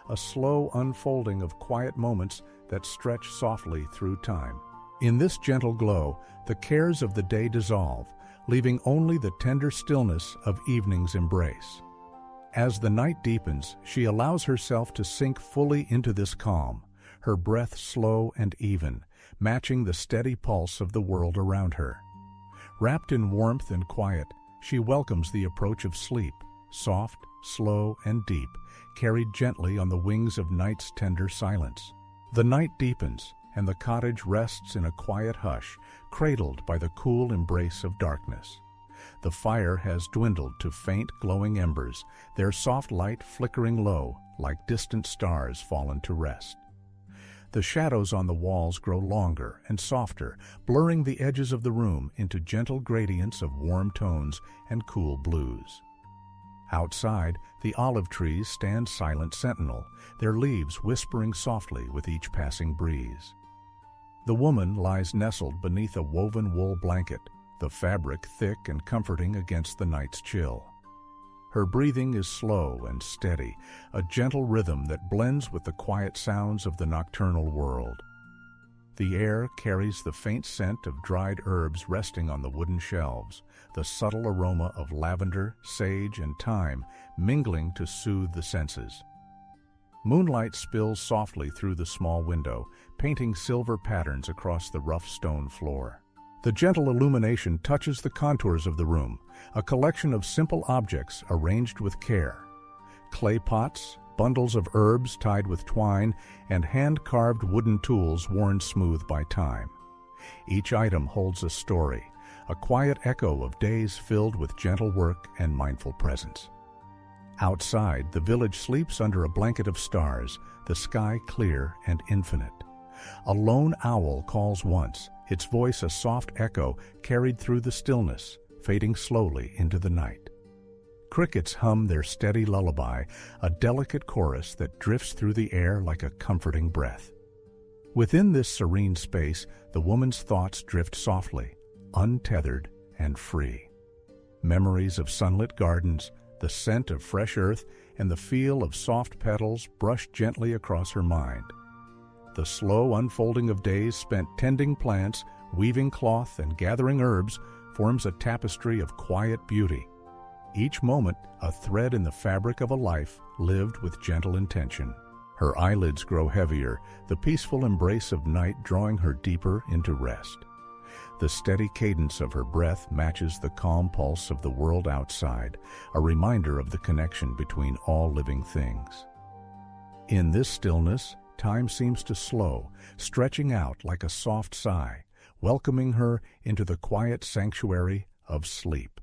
[SPEAKER 1] a slow unfolding of quiet moments that stretch softly through time. In this gentle glow, the cares of the day dissolve, leaving only the tender stillness of evening's embrace. As the night deepens, she allows herself to sink fully into this calm, her breath slow and even, matching the steady pulse of the world around her. Wrapped in warmth and quiet, she welcomes the approach of sleep, soft, slow, and deep, carried gently on the wings of night's tender silence. The night deepens, and the cottage rests in a quiet hush, cradled by the cool embrace of darkness. The fire has dwindled to faint, glowing embers, their soft light flickering low like distant stars fallen to rest. The shadows on the walls grow longer and softer, blurring the edges of the room into gentle gradients of warm tones and cool blues. Outside, the olive trees stand silent sentinel, their leaves whispering softly with each passing breeze. The woman lies nestled beneath a woven wool blanket, the fabric thick and comforting against the night's chill. Her breathing is slow and steady, a gentle rhythm that blends with the quiet sounds of the nocturnal world. The air carries the faint scent of dried herbs resting on the wooden shelves, the subtle aroma of lavender, sage, and thyme mingling to soothe the senses. Moonlight spills softly through the small window, painting silver patterns across the rough stone floor. The gentle illumination touches the contours of the room, a collection of simple objects arranged with care. Clay pots, bundles of herbs tied with twine, and hand-carved wooden tools worn smooth by time. Each item holds a story, a quiet echo of days filled with gentle work and mindful presence. Outside, the village sleeps under a blanket of stars, the sky clear and infinite. A lone owl calls once, its voice a soft echo carried through the stillness, fading slowly into the night. Crickets hum their steady lullaby, a delicate chorus that drifts through the air like a comforting breath. Within this serene space, the woman's thoughts drift softly, untethered and free. Memories of sunlit gardens, the scent of fresh earth, and the feel of soft petals brush gently across her mind. The slow unfolding of days spent tending plants, weaving cloth, and gathering herbs forms a tapestry of quiet beauty. Each moment, a thread in the fabric of a life lived with gentle intention. Her eyelids grow heavier, the peaceful embrace of night drawing her deeper into rest. The steady cadence of her breath matches the calm pulse of the world outside, a reminder of the connection between all living things. In this stillness, time seems to slow, stretching out like a soft sigh, welcoming her into the quiet sanctuary of sleep.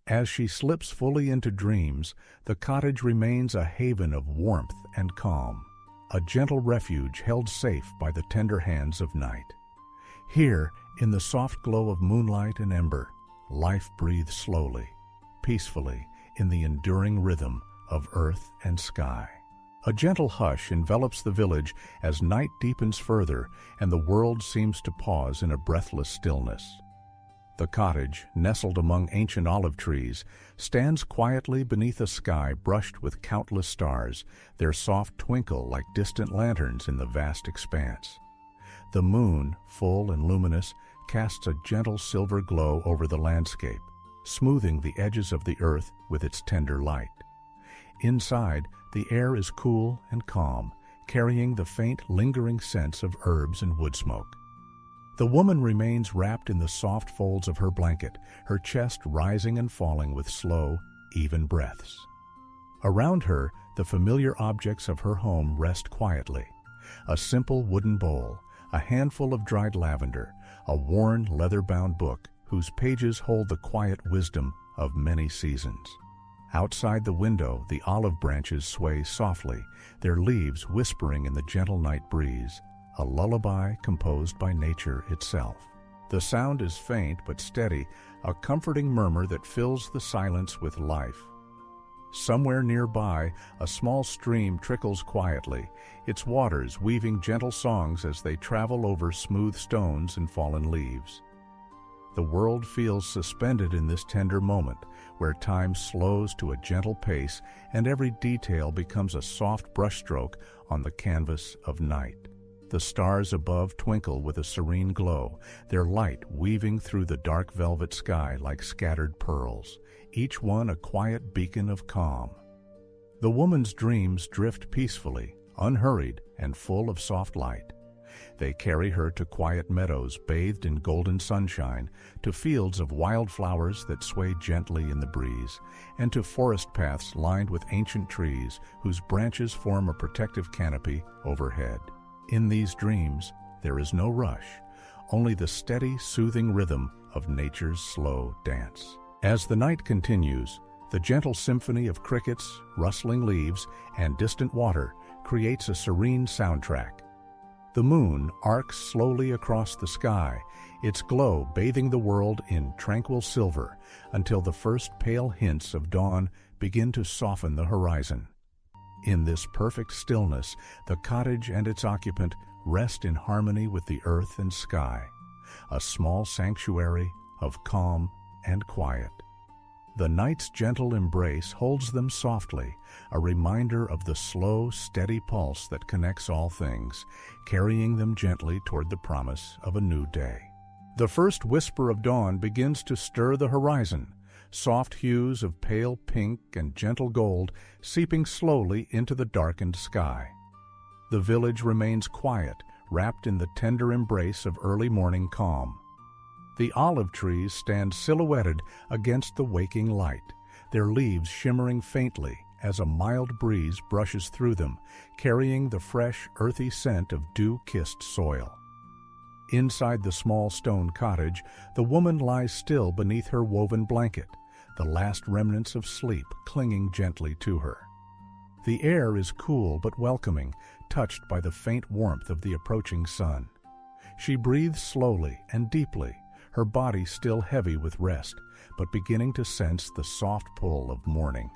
[SPEAKER 1] As she slips fully into dreams, the cottage remains a haven of warmth and calm, a gentle refuge held safe by the tender hands of night. Here, in the soft glow of moonlight and ember, life breathes slowly, peacefully, in the enduring rhythm of earth and sky. A gentle hush envelops the village as night deepens further and the world seems to pause in a breathless stillness. The cottage, nestled among ancient olive trees, stands quietly beneath a sky brushed with countless stars, their soft twinkle like distant lanterns in the vast expanse. The moon, full and luminous, casts a gentle silver glow over the landscape, smoothing the edges of the earth with its tender light. Inside, the air is cool and calm, carrying the faint, lingering scents of herbs and wood smoke. The woman remains wrapped in the soft folds of her blanket, her chest rising and falling with slow, even breaths. Around her, the familiar objects of her home rest quietly. A simple wooden bowl, a handful of dried lavender, a worn, leather-bound book whose pages hold the quiet wisdom of many seasons. Outside the window, the olive branches sway softly, their leaves whispering in the gentle night breeze, a lullaby composed by nature itself. The sound is faint but steady, a comforting murmur that fills the silence with life. Somewhere nearby, a small stream trickles quietly, its waters weaving gentle songs as they travel over smooth stones and fallen leaves. The world feels suspended in this tender moment, where time slows to a gentle pace and every detail becomes a soft brushstroke on the canvas of night. The stars above twinkle with a serene glow, their light weaving through the dark velvet sky like scattered pearls, each one a quiet beacon of calm. The woman's dreams drift peacefully, unhurried, and full of soft light. They carry her to quiet meadows bathed in golden sunshine, to fields of wildflowers that sway gently in the breeze, and to forest paths lined with ancient trees whose branches form a protective canopy overhead. In these dreams, there is no rush, only the steady, soothing rhythm of nature's slow dance. As the night continues, the gentle symphony of crickets, rustling leaves, and distant water creates a serene soundtrack. The moon arcs slowly across the sky, its glow bathing the world in tranquil silver until the first pale hints of dawn begin to soften the horizon. In this perfect stillness, the cottage and its occupant rest in harmony with the earth and sky, a small sanctuary of calm and quiet. The night's gentle embrace holds them softly, a reminder of the slow, steady pulse that connects all things, carrying them gently toward the promise of a new day. The first whisper of dawn begins to stir the horizon, soft hues of pale pink and gentle gold seeping slowly into the darkened sky. The village remains quiet, wrapped in the tender embrace of early morning calm. The olive trees stand silhouetted against the waking light, their leaves shimmering faintly as a mild breeze brushes through them, carrying the fresh, earthy scent of dew-kissed soil. Inside the small stone cottage, the woman lies still beneath her woven blanket, the last remnants of sleep clinging gently to her. The air is cool but welcoming, touched by the faint warmth of the approaching sun. She breathes slowly and deeply, her body still heavy with rest, but beginning to sense the soft pull of morning.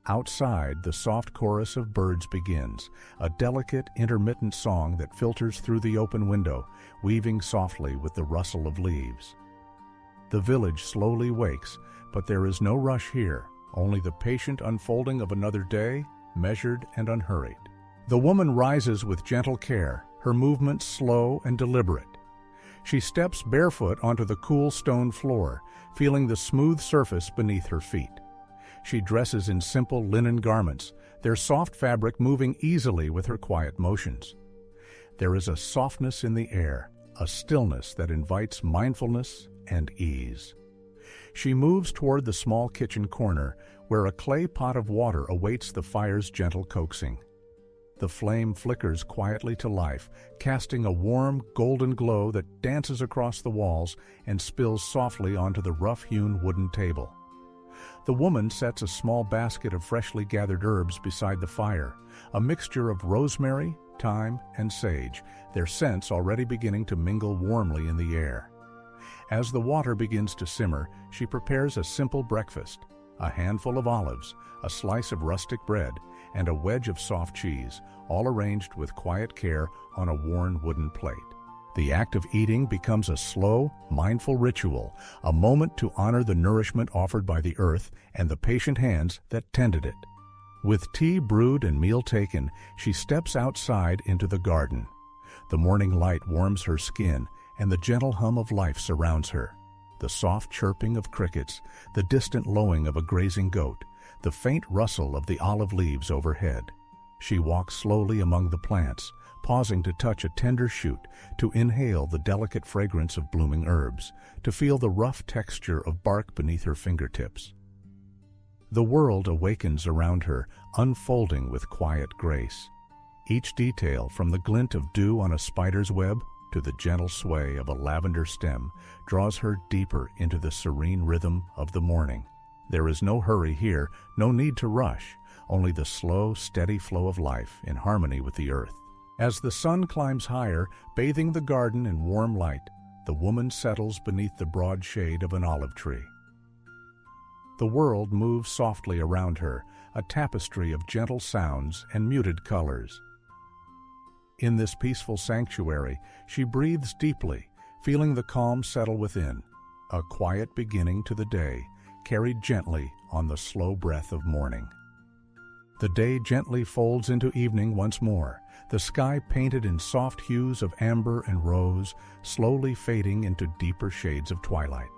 [SPEAKER 1] Outside, the soft chorus of birds begins, a delicate, intermittent song that filters through the open window, weaving softly with the rustle of leaves. The village slowly wakes, but there is no rush here, only the patient unfolding of another day, measured and unhurried. The woman rises with gentle care, her movements slow and deliberate. She steps barefoot onto the cool stone floor, feeling the smooth surface beneath her feet. She dresses in simple linen garments, their soft fabric moving easily with her quiet motions. There is a softness in the air, a stillness that invites mindfulness and ease. She moves toward the small kitchen corner, where a clay pot of water awaits the fire's gentle coaxing. The flame flickers quietly to life, casting a warm, golden glow that dances across the walls and spills softly onto the rough-hewn wooden table. The woman sets a small basket of freshly gathered herbs beside the fire, a mixture of rosemary, thyme, and sage, their scents already beginning to mingle warmly in the air. As the water begins to simmer, she prepares a simple breakfast: a handful of olives, a slice of rustic bread, and a wedge of soft cheese, all arranged with quiet care on a worn wooden plate. The act of eating becomes a slow, mindful ritual, a moment to honor the nourishment offered by the earth and the patient hands that tended it. With tea brewed and meal taken, she steps outside into the garden. The morning light warms her skin, and the gentle hum of life surrounds her. The soft chirping of crickets, the distant lowing of a grazing goat, the faint rustle of the olive leaves overhead. She walks slowly among the plants, pausing to touch a tender shoot, to inhale the delicate fragrance of blooming herbs, to feel the rough texture of bark beneath her fingertips. The world awakens around her, unfolding with quiet grace. Each detail, from the glint of dew on a spider's web to the gentle sway of a lavender stem, draws her deeper into the serene rhythm of the morning. There is no hurry here, no need to rush, only the slow, steady flow of life in harmony with the earth. As the sun climbs higher, bathing the garden in warm light, the woman settles beneath the broad shade of an olive tree. The world moves softly around her, a tapestry of gentle sounds and muted colors. In this peaceful sanctuary, she breathes deeply, feeling the calm settle within, a quiet beginning to the day, carried gently on the slow breath of morning. The day gently folds into evening once more, the sky painted in soft hues of amber and rose, slowly fading into deeper shades of twilight.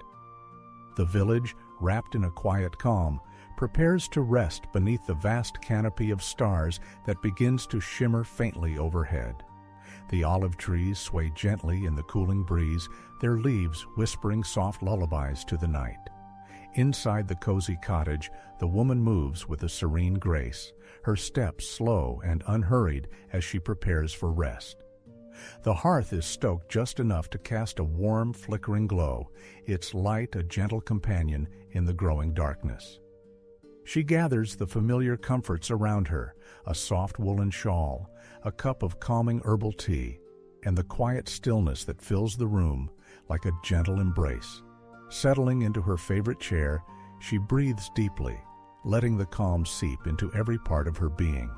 [SPEAKER 1] The village, wrapped in a quiet calm, prepares to rest beneath the vast canopy of stars that begins to shimmer faintly overhead. The olive trees sway gently in the cooling breeze, their leaves whispering soft lullabies to the night. Inside the cozy cottage, the woman moves with a serene grace, her steps slow and unhurried as she prepares for rest. The hearth is stoked just enough to cast a warm, flickering glow, its light a gentle companion in the growing darkness. She gathers the familiar comforts around her, a soft woolen shawl, a cup of calming herbal tea, and the quiet stillness that fills the room like a gentle embrace. Settling into her favorite chair, she breathes deeply, letting the calm seep into every part of her being.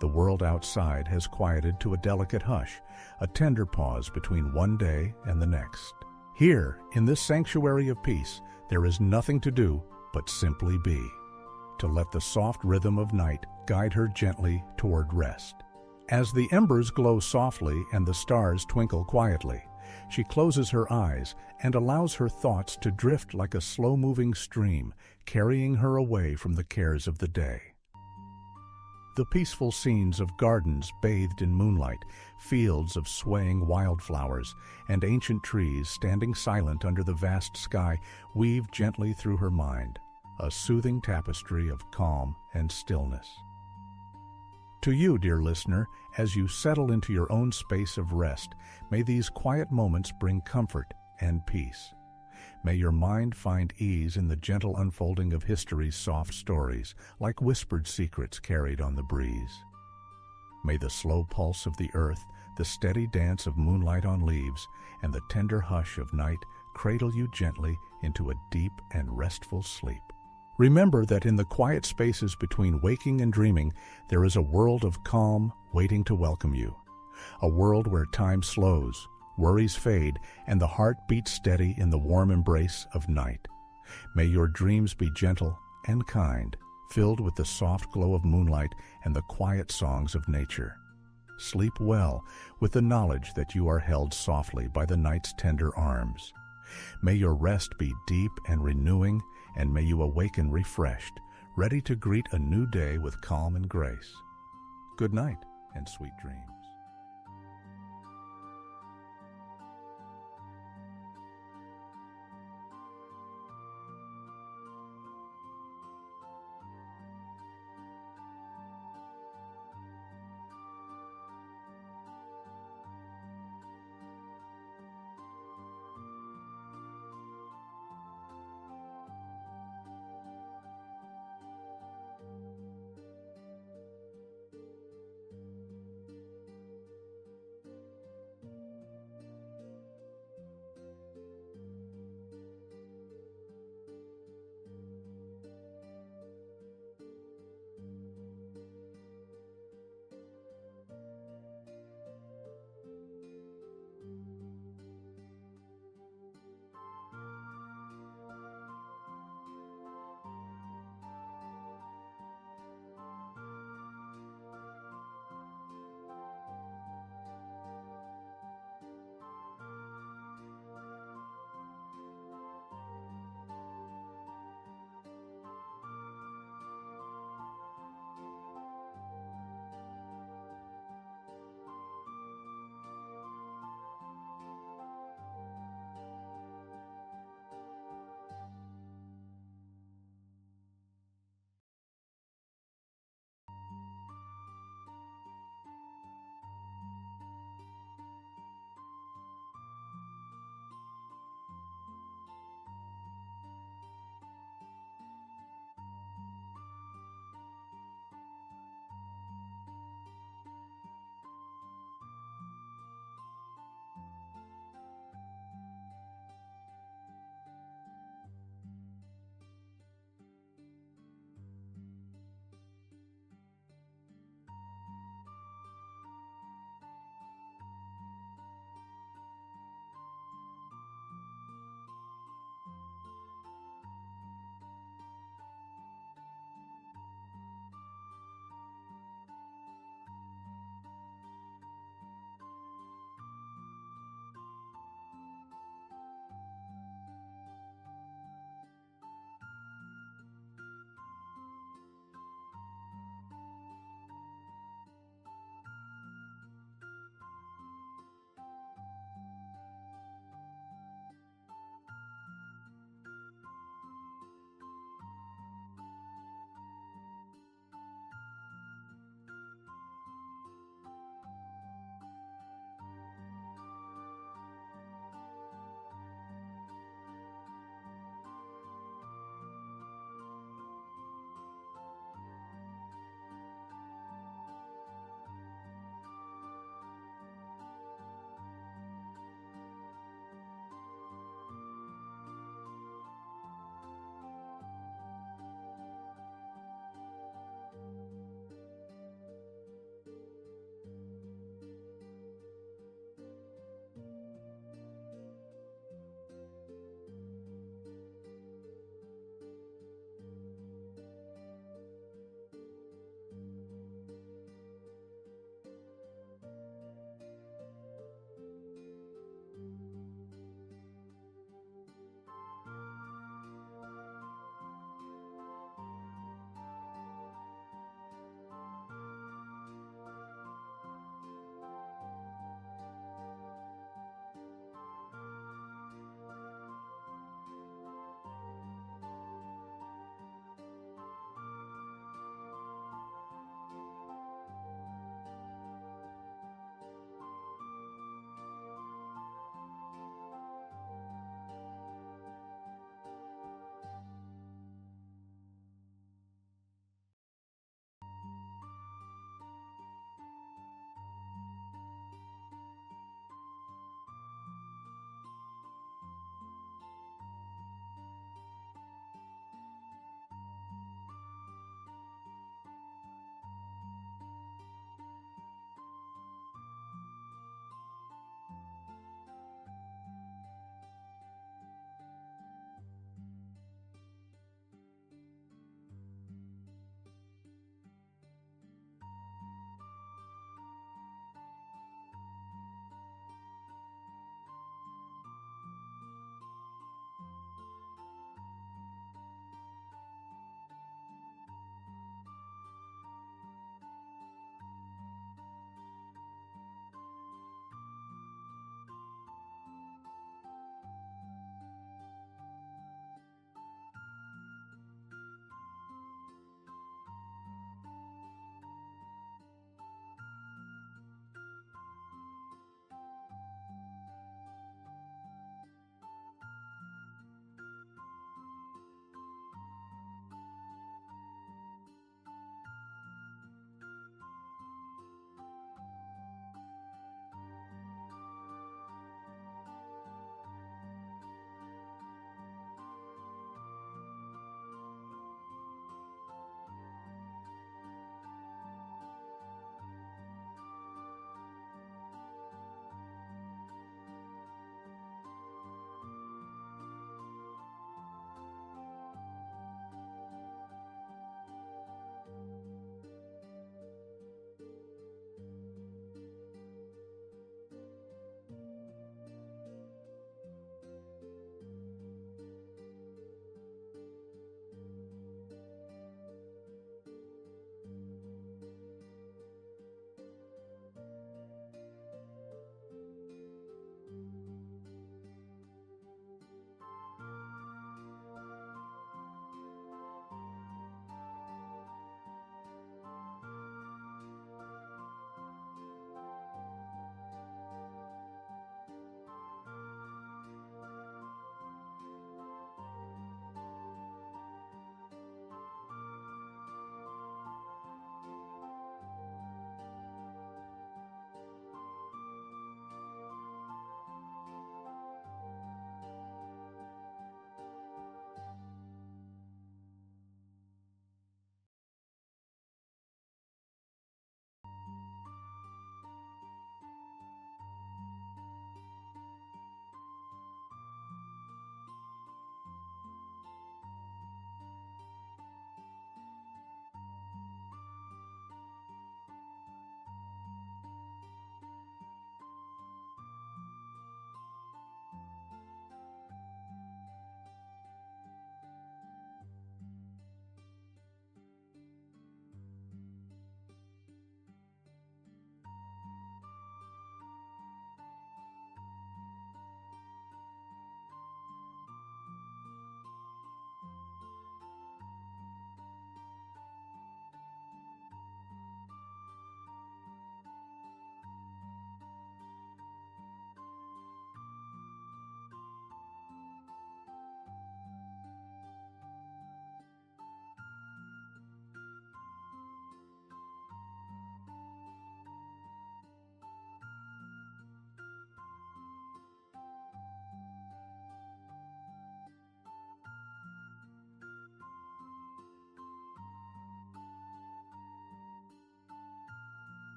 [SPEAKER 1] The world outside has quieted to a delicate hush, a tender pause between one day and the next. Here, in this sanctuary of peace, there is nothing to do but simply be, to let the soft rhythm of night guide her gently toward rest. As the embers glow softly and the stars twinkle quietly, she closes her eyes and allows her thoughts to drift like a slow-moving stream, carrying her away from the cares of the day. The peaceful scenes of gardens bathed in moonlight, fields of swaying wildflowers, and ancient trees standing silent under the vast sky weave gently through her mind, a soothing tapestry of calm and stillness. To you, dear listener, as you settle into your own space of rest, may these quiet moments bring comfort and peace. May your mind find ease in the gentle unfolding of history's soft stories, like whispered secrets carried on the breeze. May the slow pulse of the earth, the steady dance of moonlight on leaves, and the tender hush of night cradle you gently into a deep and restful sleep. Remember that in the quiet spaces between waking and dreaming, there is a world of calm waiting to welcome you. A world where time slows, worries fade, and the heart beats steady in the warm embrace of night. May your dreams be gentle and kind, filled with the soft glow of moonlight and the quiet songs of nature. Sleep well with the knowledge that you are held softly by the night's tender arms. May your rest be deep and renewing, and may you awaken refreshed, ready to greet a new day with calm and grace. Good night and sweet dreams.